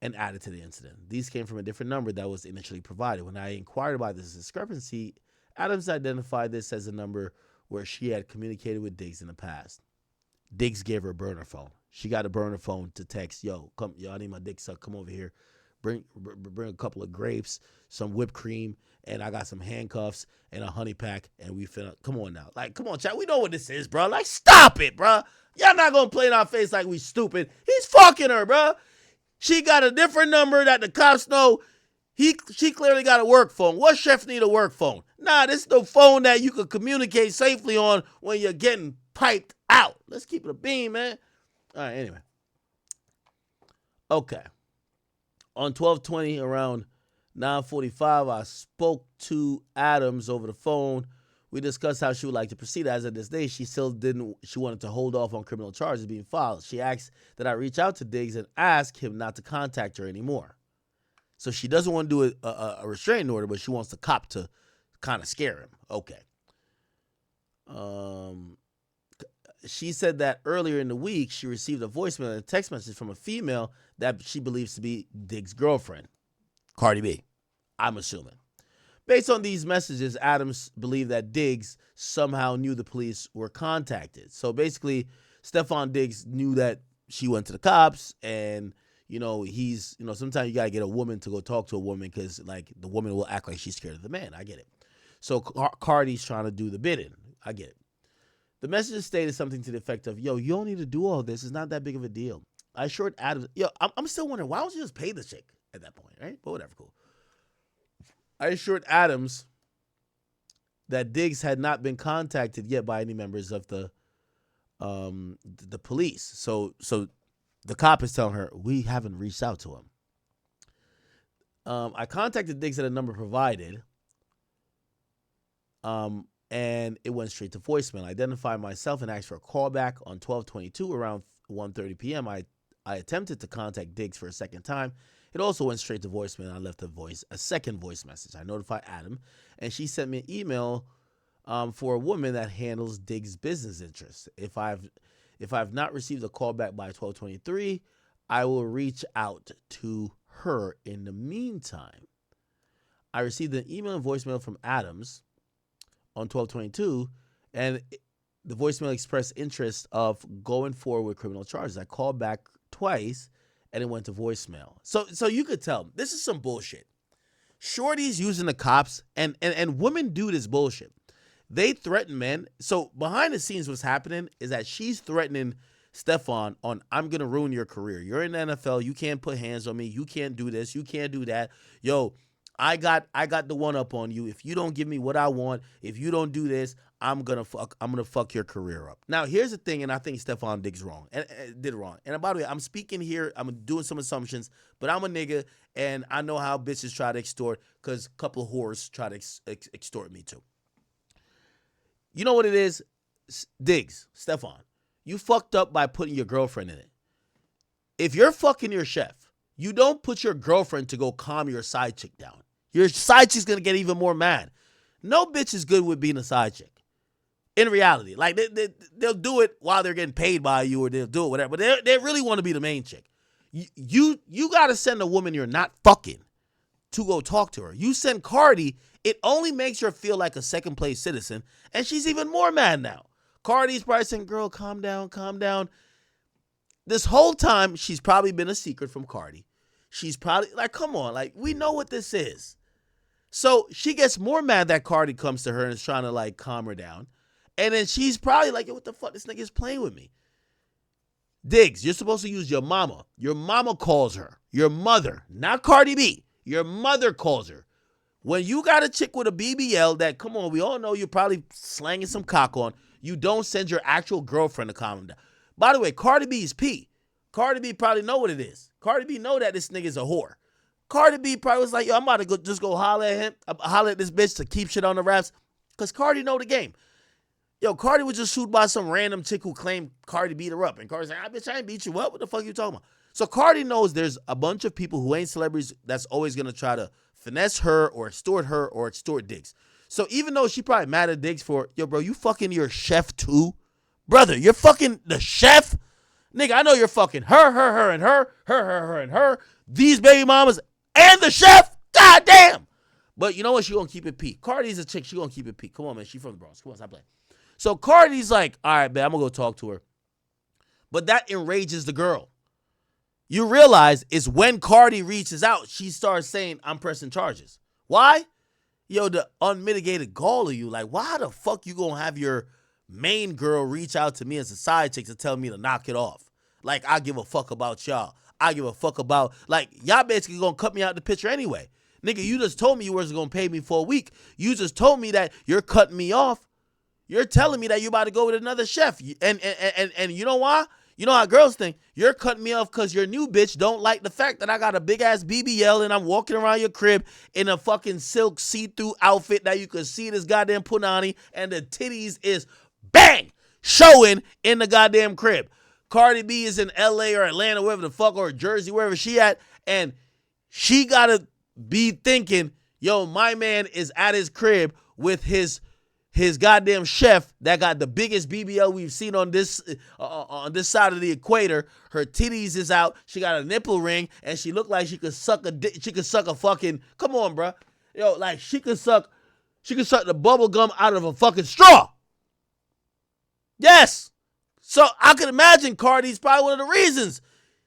and added to the incident. These came from a different number that was initially provided. When I inquired about this discrepancy, Adams identified this as a number where she had communicated with Diggs in the past. Diggs gave her a burner phone. She got a burner phone to text, yo, I need my dick sucked. Come over here. bring a couple of grapes, some whipped cream, and I got some handcuffs and a honey pack, and we finna, come on now. Like, come on, chat. We know what this is, bro. Like, stop it, bro. Y'all not gonna play in our face like we stupid. He's fucking her, bro. She got a different number that the cops know. She clearly got a work phone. What chef need a work phone? Nah, this is the phone that you could communicate safely on when you're getting piped out. Let's keep it a beam, man. All right, anyway. Okay. On 12/20, around 9:45, I spoke to Adams over the phone. We discussed how she would like to proceed. As of this day, she wanted to hold off on criminal charges being filed. She asked that I reach out to Diggs and ask him not to contact her anymore. So she doesn't want to do a restraining order, but she wants the cop to kind of scare him. Okay. She said that earlier in the week, she received a voicemail and a text message from a female that she believes to be Diggs' girlfriend, Cardi B, I'm assuming. Based on these messages, Adams believed that Diggs somehow knew the police were contacted. So basically, Steffon Diggs knew that she went to the cops, and sometimes you gotta get a woman to go talk to a woman because like the woman will act like she's scared of the man. I get it. So Cardi's trying to do the bidding. I get it. The message stated something to the effect of, yo, you don't need to do all this. It's not that big of a deal. I assured Adams, I'm still wondering, why don't you just pay the chick at that point, right? But whatever, cool. I assured Adams that Diggs had not been contacted yet by any members of the police. So the cop is telling her, we haven't reached out to him. I contacted Diggs at a number provided, and it went straight to voicemail. I identified myself and asked for a callback on 12/22 around 1:30 p.m. I attempted to contact Diggs for a second time. It also went straight to voicemail. I left a second voice message. I notified Adam, and she sent me an email for a woman that handles Diggs' business interests. If I've not received a call back by 12:23, I will reach out to her. In the meantime, I received an email and voicemail from Adams on 12/22, and the voicemail expressed interest of going forward with criminal charges. I called back twice, and it went to voicemail. So you could tell this is some bullshit. Shorty's using the cops, and women do this bullshit. They threaten men. So behind the scenes, what's happening is that she's threatening Steffon on, I'm going to ruin your career. You're in the NFL. You can't put hands on me. You can't do this. You can't do that. Yo, I got the one up on you. If you don't give me what I want, if you don't do this, I'm gonna fuck your career up. Now, here's the thing, and I think Steffon Diggs did wrong. And by the way, I'm speaking here, I'm doing some assumptions, but I'm a nigga, and I know how bitches try to extort, because a couple of whores try to extort me too. You know what it is? Diggs, Steffon, you fucked up by putting your girlfriend in it. If you're fucking your chef, you don't put your girlfriend to go calm your side chick down. Your side chick's going to get even more mad. No bitch is good with being a side chick. In reality. Like, they'll do it while they're getting paid by you, or they'll do it, whatever. But they really want to be the main chick. You got to send a woman you're not fucking to go talk to her. You send Cardi, it only makes her feel like a second-place citizen, and she's even more mad now. Cardi's probably saying, girl, calm down, calm down. This whole time, she's probably been a secret from Cardi. She's probably, like, come on, like, we know what this is. So she gets more mad that Cardi comes to her and is trying to, like, calm her down. And then she's probably like, yo, what the fuck? This nigga is playing with me. Diggs, you're supposed to use your mama. Your mama calls her. Your mother, not Cardi B. Your mother calls her. When you got a chick with a BBL that, come on, we all know you're probably slanging some cock on, you don't send your actual girlfriend to calm him down. By the way, Cardi B is P. Cardi B probably know what it is. Cardi B know that this nigga's a whore. Cardi B probably was like, yo, I'm about to just go holler at him, holler at this bitch to keep shit on the wraps, because Cardi know the game. Yo, Cardi was just sued by some random chick who claimed Cardi beat her up. And Cardi's like, bitch, I ain't beat you up. What the fuck you talking about? So Cardi knows there's a bunch of people who ain't celebrities that's always going to try to finesse her or extort Diggs. So even though she probably mad at Diggs for, yo, bro, you fucking your chef too? Brother, you're fucking the chef? Nigga, I know you're fucking her, and her, these baby mamas, and the chef. God damn. But you know what? She gonna keep it peak. Cardi's a chick. She gonna keep it peak. Come on, man. She from the Bronx. Come on, stop playing. So Cardi's like, all right, man, I'm going to go talk to her. But that enrages the girl. you realize is when Cardi reaches out, she starts saying, I'm pressing charges. Why? Yo, the unmitigated gall of you, like, why the fuck you gonna have your main girl reach out to me as a side chick to tell me to knock it off? Like, I give a fuck about y'all. I give a fuck about, like, y'all basically gonna cut me out the picture anyway. Nigga, you just told me you wasn't gonna pay me for a week. You just told me that you're cutting me off. You're telling me that you about to go with another chef. And you know why? You know how girls think. You're cutting me off because your new bitch don't like the fact that I got a big-ass BBL and I'm walking around your crib in a fucking silk see-through outfit that you can see this goddamn punani and the titties is, bang, showing in the goddamn crib. Cardi B is in L.A. or Atlanta, wherever the fuck, or Jersey, wherever she at, and she got to be thinking, yo, my man is at his crib with his goddamn chef that got the biggest BBL we've seen on this side of the equator. Her titties is out. She got a nipple ring, and she looked like she could suck a fucking. Come on, bro. Yo, like she could suck the bubble gum out of a fucking straw. Yes. So I could imagine Cardi's probably one of the reasons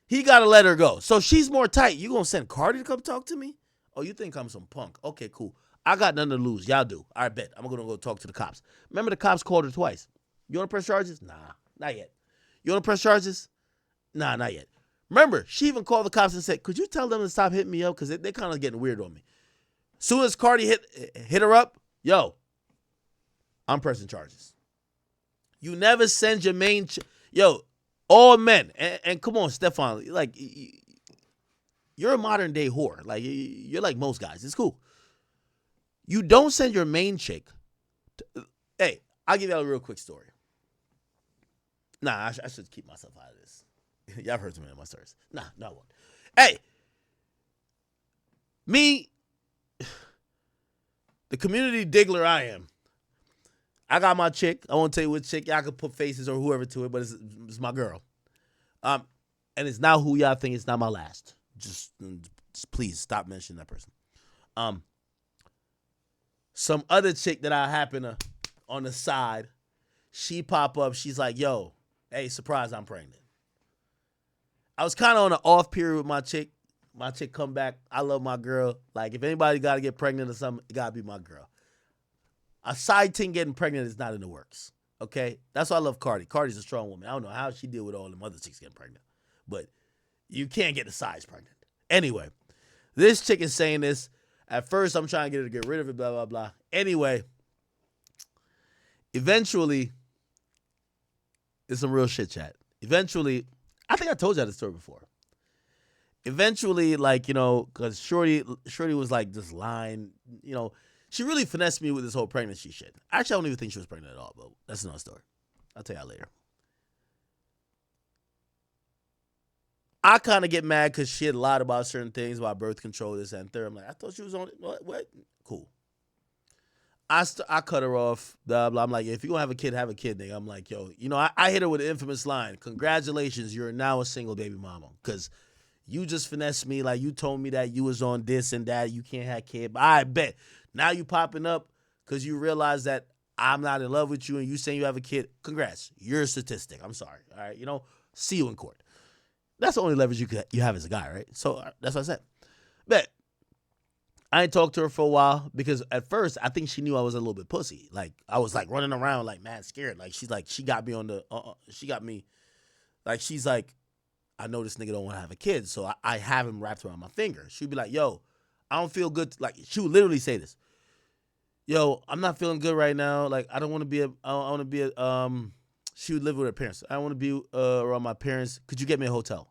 he gotta let her go. So she's more tight. You gonna send Cardi to come talk to me? Oh, you think I'm some punk? Okay, cool. I got nothing to lose. Y'all do. I bet. I'm going to go talk to the cops. Remember the cops called her twice. You want to press charges? Nah, not yet. You want to press charges? Nah, not yet. Remember, she even called the cops and said, could you tell them to stop hitting me up? Because they're kind of getting weird on me. Soon as Cardi hit her up, yo, I'm pressing charges. You never send your main... Yo, all men. And come on, Steffon. Like, you're a modern day whore. Like, you're like most guys. It's cool. You don't send your main chick. Hey, I'll give y'all a real quick story. Nah, I should keep myself out of this. Y'all heard some of my stories. Nah, no, I won't. Hey, me, the community diggler I am. I got my chick. I won't tell you which chick. Y'all can put faces or whoever to it, but it's my girl. And it's not who y'all think. It's not my last. Just please stop mentioning that person. Some other chick that I happen to, on the side, she pop up. She's like, yo, hey, surprise, I'm pregnant. I was kind of on an off period with my chick. My chick come back. I love my girl. Like, if anybody got to get pregnant or something, it got to be my girl. A side ting getting pregnant is not in the works, okay? That's why I love Cardi. Cardi's a strong woman. I don't know how she deal with all them other chicks getting pregnant, but you can't get the sides pregnant. Anyway, this chick is saying this. At first, I'm trying to get her to get rid of it, blah, blah, blah. Anyway, eventually, it's some real shit chat. Eventually, I think I told y'all this story before. Eventually, like, you know, because Shorty was like just lying, you know, she really finessed me with this whole pregnancy shit. Actually, I don't even think she was pregnant at all, but that's another story. I'll tell y'all later. I kind of get mad because she had lied about certain things, about birth control, this and third. I'm like, I thought she was on it. What? Cool. I cut her off. Blah, blah. I'm like, if you're going to have a kid, nigga. I'm like, yo, you know, I hit her with the infamous line. Congratulations, you're now a single baby mama. Because you just finessed me. Like, you told me that you was on this and that. You can't have kid. But I bet. Now you popping up because you realize that I'm not in love with you and you saying you have a kid. Congrats. You're a statistic. I'm sorry. All right. You know, see you in court. That's the only leverage you have as a guy, right? So that's what I said. But I ain't talked to her for a while because at first I think she knew I was a little bit pussy. Like I was like running around like mad scared. Like she got me on the she's like, I know this nigga don't want to have a kid, so I have him wrapped around my finger. She'd be like, yo, I don't feel good. Like she would literally say this. Yo, I'm not feeling good right now. Like I don't want to be she would live with her parents. I want to be around my parents. Could you get me a hotel?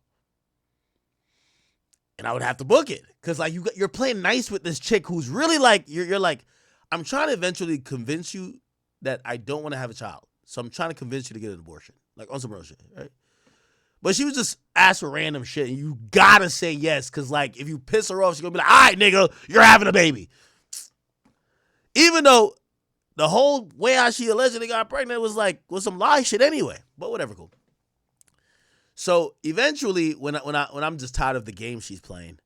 And I would have to book it because like you're playing nice with this chick who's really like you're like, I'm trying to eventually convince you that I don't want to have a child. So I'm trying to convince you to get an abortion, like on some real shit, right? But she was just ask for random shit, and you gotta say yes because like if you piss her off, she's gonna be like, all right, nigga, you're having a baby. Even though the whole way how she allegedly got pregnant was some lie shit anyway. But whatever, cool. So eventually, when I'm just tired of the game she's playing,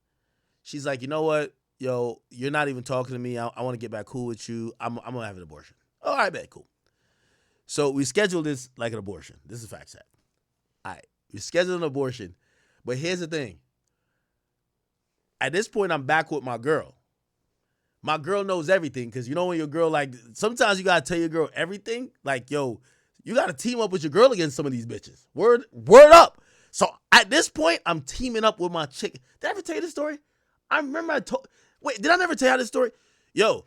she's like, you know what, yo, you're not even talking to me. I want to get back cool with you. I'm gonna have an abortion. Oh, I bet, cool. So we scheduled this like an abortion. This is fact set. All right, we scheduled an abortion, But here's the thing. At this point, I'm back with my girl. My girl knows everything because you know when your girl, like, sometimes you got to tell your girl everything. Like, yo, you got to team up with your girl against some of these bitches. Word up. So at this point, I'm teaming up with my chick. Did I ever tell you this story? I remember wait, did I never tell you this story? Yo,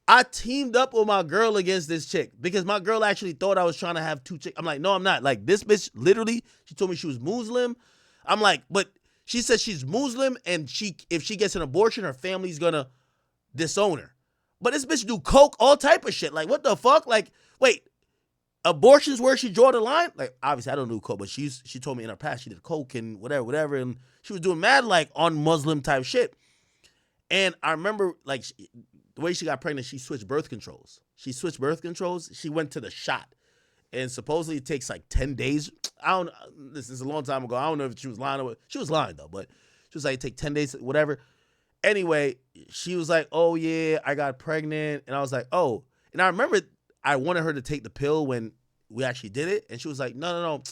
I teamed up with my girl against this chick because my girl actually thought I was trying to have two chicks. I'm like, no, I'm not. Like, this bitch, literally, she told me she was Muslim. I'm like, but she said she's Muslim and if she gets an abortion, her family's gonna disown her. But this bitch do coke, all type of shit. Like, what the fuck? Like, wait, abortion's where she draw the line? Like, obviously, I don't do coke, but she told me in her past she did coke and whatever, and she was doing mad, like, on Muslim type shit. And I remember, like, the way she got pregnant, she switched birth controls. She went to the shot. And supposedly it takes like 10 days. This is a long time ago. I don't know if she was lying or she was lying though, but she was like, take 10 days, whatever. Anyway, she was like, oh yeah, I got pregnant. And I was like, oh. And I remember I wanted her to take the pill when we actually did it. And she was like, no.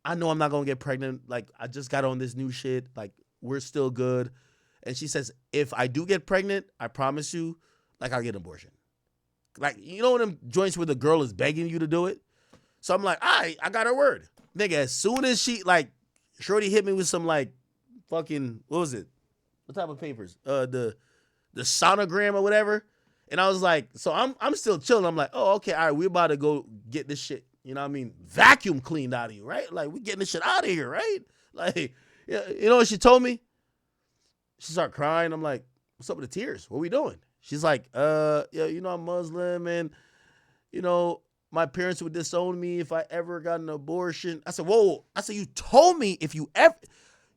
I know I'm not going to get pregnant. Like, I just got on this new shit. Like, we're still good. And she says, if I do get pregnant, I promise you, like, I'll get an abortion. Like, you know them joints where the girl is begging you to do it? So I'm like, all right, I got her word. Nigga, as soon as she, like, Shorty hit me with some, like, fucking, what was it? What type of papers? The sonogram or whatever. And I was like, so I'm still chilling. I'm like, oh, okay, all right, we're about to go get this shit, you know what I mean, vacuum cleaned out of you, right? Like, we getting this shit out of here, right? Like, you know what she told me? She started crying. I'm like, what's up with the tears? What we doing? She's like, you know, I'm Muslim and, you know, my parents would disown me if I ever got an abortion. I said, whoa. I said, you told me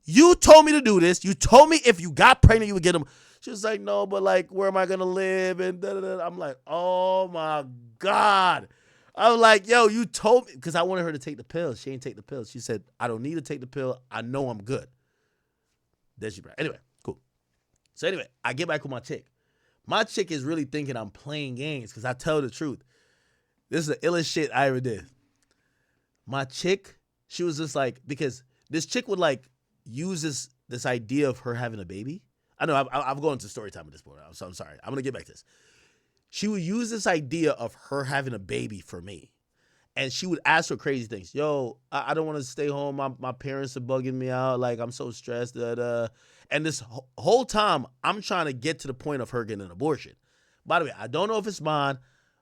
you told me to do this. You told me if you got pregnant, you would get them. She was like, no, but like, where am I going to live? And da-da-da. I'm like, oh my God. I was like, yo, you told me, because I wanted her to take the pill. She ain't take the pill. She said, I don't need to take the pill. I know I'm good. Then she, anyway, cool. So anyway, I get back with my chick. My chick is really thinking I'm playing games because I tell her the truth. This is the illest shit I ever did. My chick, she was just like, because this chick would like use this idea of her having a baby. I know I'm going to story time at this point, so I'm sorry. I'm going to get back to this. She would use this idea of her having a baby for me. And she would ask for crazy things. Yo, I don't want to stay home. My parents are bugging me out. Like, I'm so stressed. And this whole time, I'm trying to get to the point of her getting an abortion. By the way, I don't know if it's mine.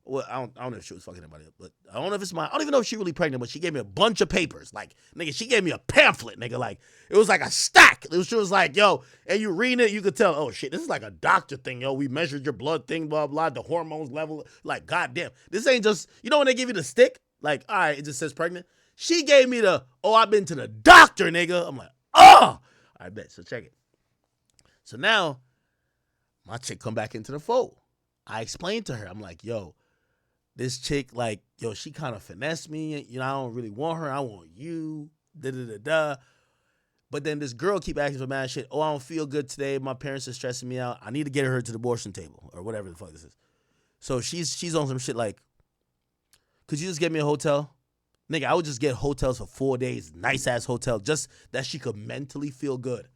Well, I don't know if she was fucking anybody up, but I don't know if it's mine. I don't even know if she's really pregnant, but she gave me a bunch of papers. Like, nigga, she gave me a pamphlet, nigga. Like, it was like a stack. She was like, yo, and you reading it, you could tell, oh, shit, this is like a doctor thing, yo. We measured your blood thing, blah, blah, the hormones level. Like, goddamn. This ain't just, you know when they give you the stick? Like, all right, it just says pregnant. She gave me I've been to the doctor, nigga. I'm like, oh, I bet. So check it. So now, my chick come back into the fold. I explained to her, I'm like, yo, this chick, like, yo, she kind of finessed me. You know, I don't really want her. I want you. Da-da-da-da. But then this girl keep asking for mad shit. Oh, I don't feel good today. My parents are stressing me out. I need to get her to the abortion table or whatever the fuck this is. So she's on some shit like, could you just get me a hotel? Nigga, I would just get hotels for 4 days. Nice-ass hotel. Just that she could mentally feel good.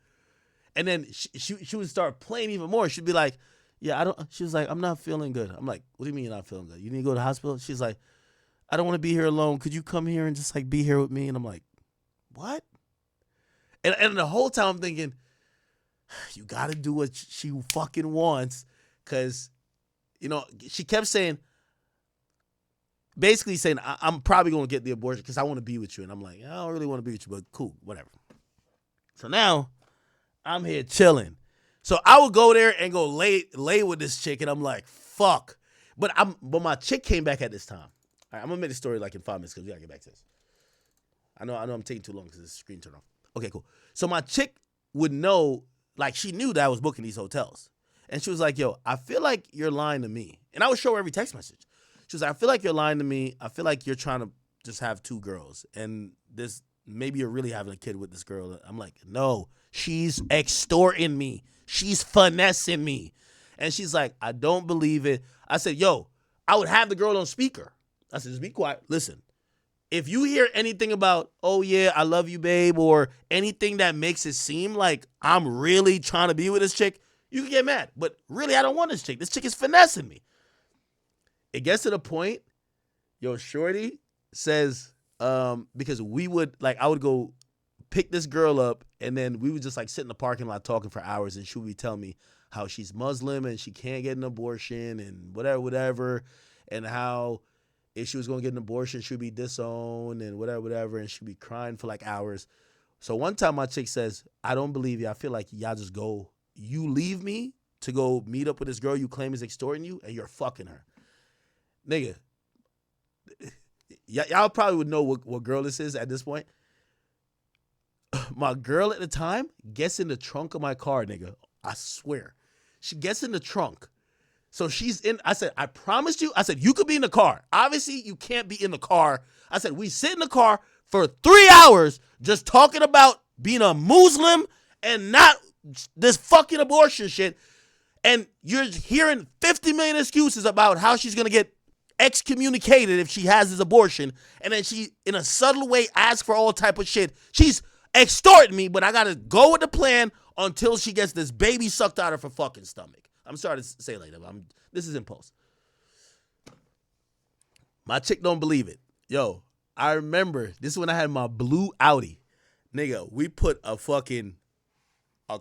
And then she would start playing even more. She'd be like, yeah, she was like, I'm not feeling good. I'm like, what do you mean you're not feeling good? You need to go to the hospital? She's like, I don't want to be here alone. Could you come here and just like be here with me? And I'm like, what? And the whole time I'm thinking, you got to do what she fucking wants. Because, you know, she kept saying, basically saying, I'm probably going to get the abortion because I want to be with you. And I'm like, I don't really want to be with you, but cool, whatever. So now I'm here chilling. So I would go there and go lay with this chick, and I'm like, fuck. But my chick came back at this time. All right, I'm gonna make the story like in 5 minutes because we gotta get back to this. I know I'm taking too long because the screen turned off. Okay, cool. So my chick would know, like, she knew that I was booking these hotels, and she was like, yo, I feel like you're lying to me. And I would show her every text message. She was like, I feel like you're lying to me. I feel like you're trying to just have two girls, and maybe you're really having a kid with this girl. I'm like, no, she's extorting me. She's finessing me. And she's like, I don't believe it. I said, yo, I would have the girl on speaker. I said, just be quiet. Listen, if you hear anything about, oh yeah, I love you, babe, or anything that makes it seem like I'm really trying to be with this chick, you can get mad. But really, I don't want this chick. This chick is finessing me. It gets to the point, yo, shorty says, because we would, like, I would go pick this girl up, and then we would just, like, sit in the parking lot talking for hours, and she would be telling me how she's Muslim and she can't get an abortion and whatever, and how if she was going to get an abortion, she'd be disowned and whatever, and she'd be crying for, like, hours. So one time my chick says, I don't believe you. I feel like y'all just go, you leave me to go meet up with this girl you claim is extorting you, and you're fucking her. Nigga, y'all probably would know what girl this is at this point. My girl at the time gets in the trunk of my car, nigga. I swear. She gets in the trunk. So she's in, I said, I promised you. I said, you could be in the car. Obviously, you can't be in the car. I said, we sit in the car for 3 hours just talking about being a Muslim and not this fucking abortion shit. And you're hearing 50 million excuses about how she's going to get excommunicated if she has this abortion, and then she in a subtle way asks for all type of shit. She's extorting me, but I gotta go with the plan until she gets this baby sucked out of her fucking stomach. I'm sorry to say it like that, but this is in post. My chick don't believe it. Yo, I remember this is when I had my blue Audi. Nigga, we put a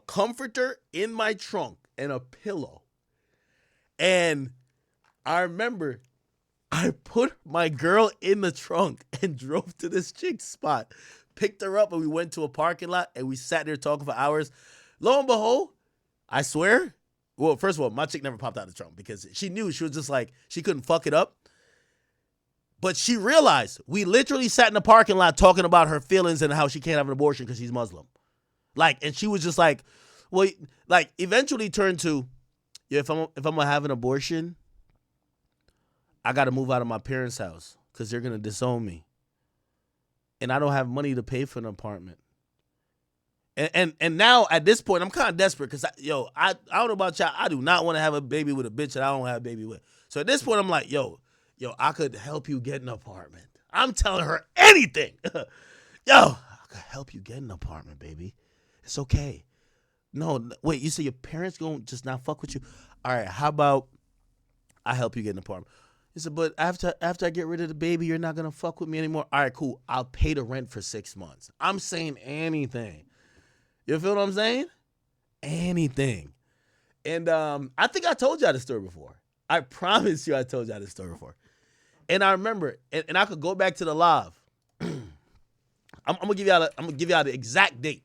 comforter in my trunk and a pillow, and I remember I put my girl in the trunk and drove to this chick's spot, picked her up, and we went to a parking lot, and we sat there talking for hours. Lo and behold, I swear, well, first of all, my chick never popped out of the trunk because she knew she was just like, she couldn't fuck it up. But she realized we literally sat in the parking lot talking about her feelings and how she can't have an abortion because she's Muslim. Like, and she was just like, well, like, eventually turned to, yeah, if I'm gonna have an abortion, I got to move out of my parents' house because they're going to disown me. And I don't have money to pay for an apartment. And now, at this point, I'm kind of desperate because, I don't know about y'all. I do not want to have a baby with a bitch that I don't have a baby with. So at this point, I'm like, yo, I could help you get an apartment. I'm telling her anything. I could help you get an apartment, baby. It's okay. No, wait, you say your parents going to just not fuck with you? All right, how about I help you get an apartment? He said, but after I get rid of the baby, you're not going to fuck with me anymore? All right, cool. I'll pay the rent for 6 months. I'm saying anything. You feel what I'm saying? Anything. And I think I told y'all this story before. I promise you I told y'all this story before. And I remember, and I could go back to the live. I'm going to give y'all the exact date.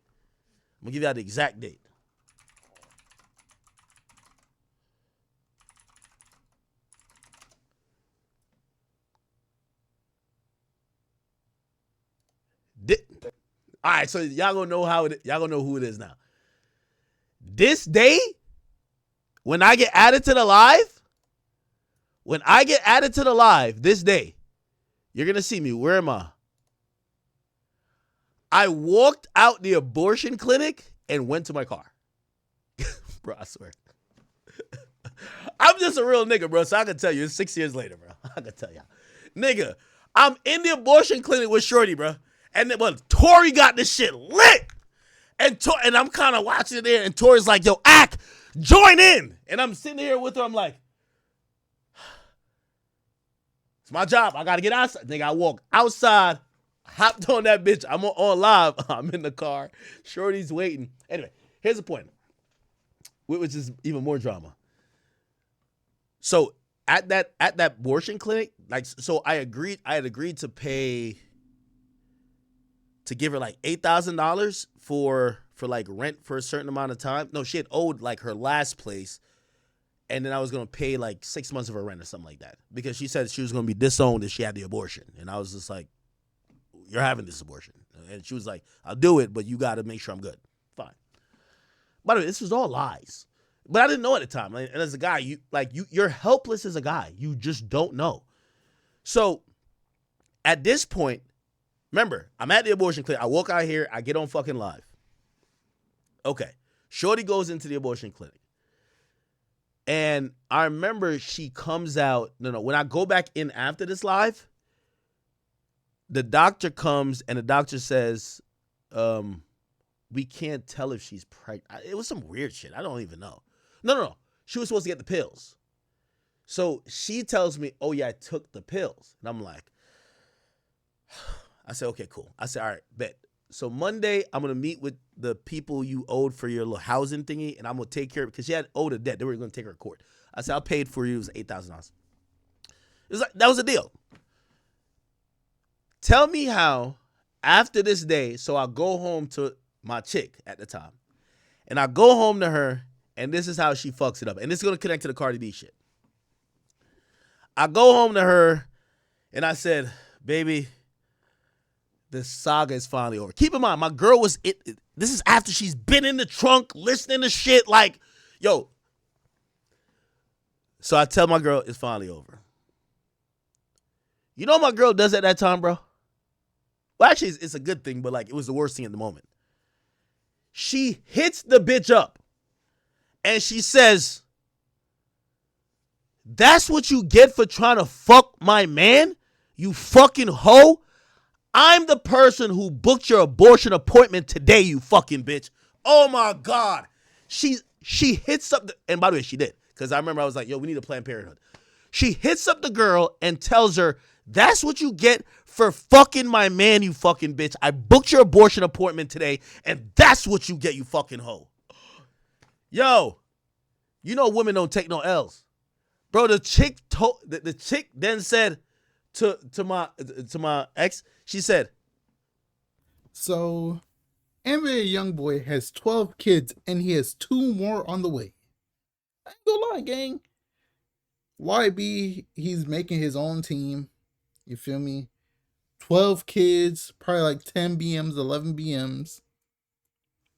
I'm going to give y'all the exact date. All right, so y'all gonna know y'all gonna know who it is now. This day, when I get added to the live, this day, you're gonna see me. Where am I? I walked out the abortion clinic and went to my car. Bro, I swear. I'm just a real nigga, bro, so I can tell you. It's 6 years later, bro. I can tell y'all. Nigga, I'm in the abortion clinic with Shorty, bro. And then, but Tori got this shit lit. And I'm kind of watching it there. And Tori's like, yo, Ak, join in. And I'm sitting here with her. I'm like, it's my job. I got to get outside. Nigga, I walk outside, hopped on that bitch. I'm on live. I'm in the car. Shorty's waiting. Anyway, here's the point, which is even more drama. So at that abortion clinic, like, so I had agreed to pay, to give her like $8,000 for like rent for a certain amount of time. No, she had owed like her last place, and then I was gonna pay like 6 months of her rent or something like that because she said she was gonna be disowned if she had the abortion, and I was just like, "You're having this abortion," and she was like, "I'll do it, but you got to make sure I'm good." Fine. By the way, this was all lies, but I didn't know at the time. And as a guy, you're helpless as a guy. You just don't know. So at this point, remember, I'm at the abortion clinic. I walk out here. I get on fucking live. Okay. Shorty goes into the abortion clinic. And I remember she comes out. No. When I go back in after this live, the doctor comes and the doctor says, we can't tell if she's pregnant. It was some weird shit. I don't even know. No. She was supposed to get the pills. So she tells me, oh, yeah, I took the pills. And I'm like, I said, okay, cool. I said, all right, bet. So Monday, I'm going to meet with the people you owed for your little housing thingy, and I'm going to take care of it because she had owed a debt. They were going to take her to court. I said, I paid for you. It was $8,000. It was like, that was a deal. Tell me how, after this day, so I go home to my chick at the time, and I go home to her, and this is how she fucks it up. And this is going to connect to the Cardi B shit. I go home to her, and I said, baby, the saga is finally over. Keep in mind, my girl was, this is after she's been in the trunk listening to shit like, yo. So I tell my girl, it's finally over. You know what my girl does at that time, bro? Well, actually, it's a good thing, but like, it was the worst thing at the moment. She hits the bitch up, and she says, that's what you get for trying to fuck my man? You fucking hoe? I'm the person who booked your abortion appointment today, you fucking bitch. Oh my God. She hits up and by the way, she did. Because I remember I was like, yo, we need a Planned Parenthood. She hits up the girl and tells her, that's what you get for fucking my man, you fucking bitch. I booked your abortion appointment today, and that's what you get, you fucking hoe. Yo, you know women don't take no L's. Bro, the chick then said to my ex, she said, so NBA Youngboy has 12 kids and he has 2 more on the way. I ain't gonna lie, gang. YB, he's making his own team. You feel me? 12 kids, probably like 10 BMs, 11 BMs.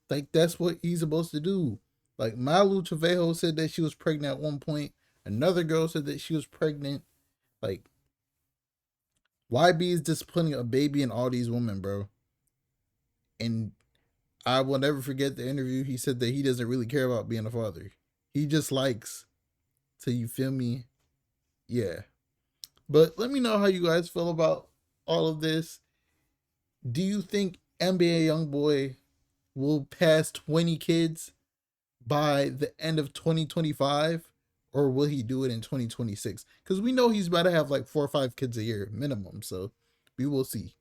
Like, that's what he's supposed to do. Like, Malu Trevejo said that she was pregnant at one point. Another girl said that she was pregnant. Like, YB is disciplining a baby and all these women, bro. And I will never forget the interview. He said that he doesn't really care about being a father. He just likes to, you feel me? Yeah. But let me know how you guys feel about all of this. Do you think NBA Youngboy will pass 20 kids by the end of 2025? Or will he do it in 2026? Because we know he's about to have like 4 or 5 kids a year minimum. So we will see.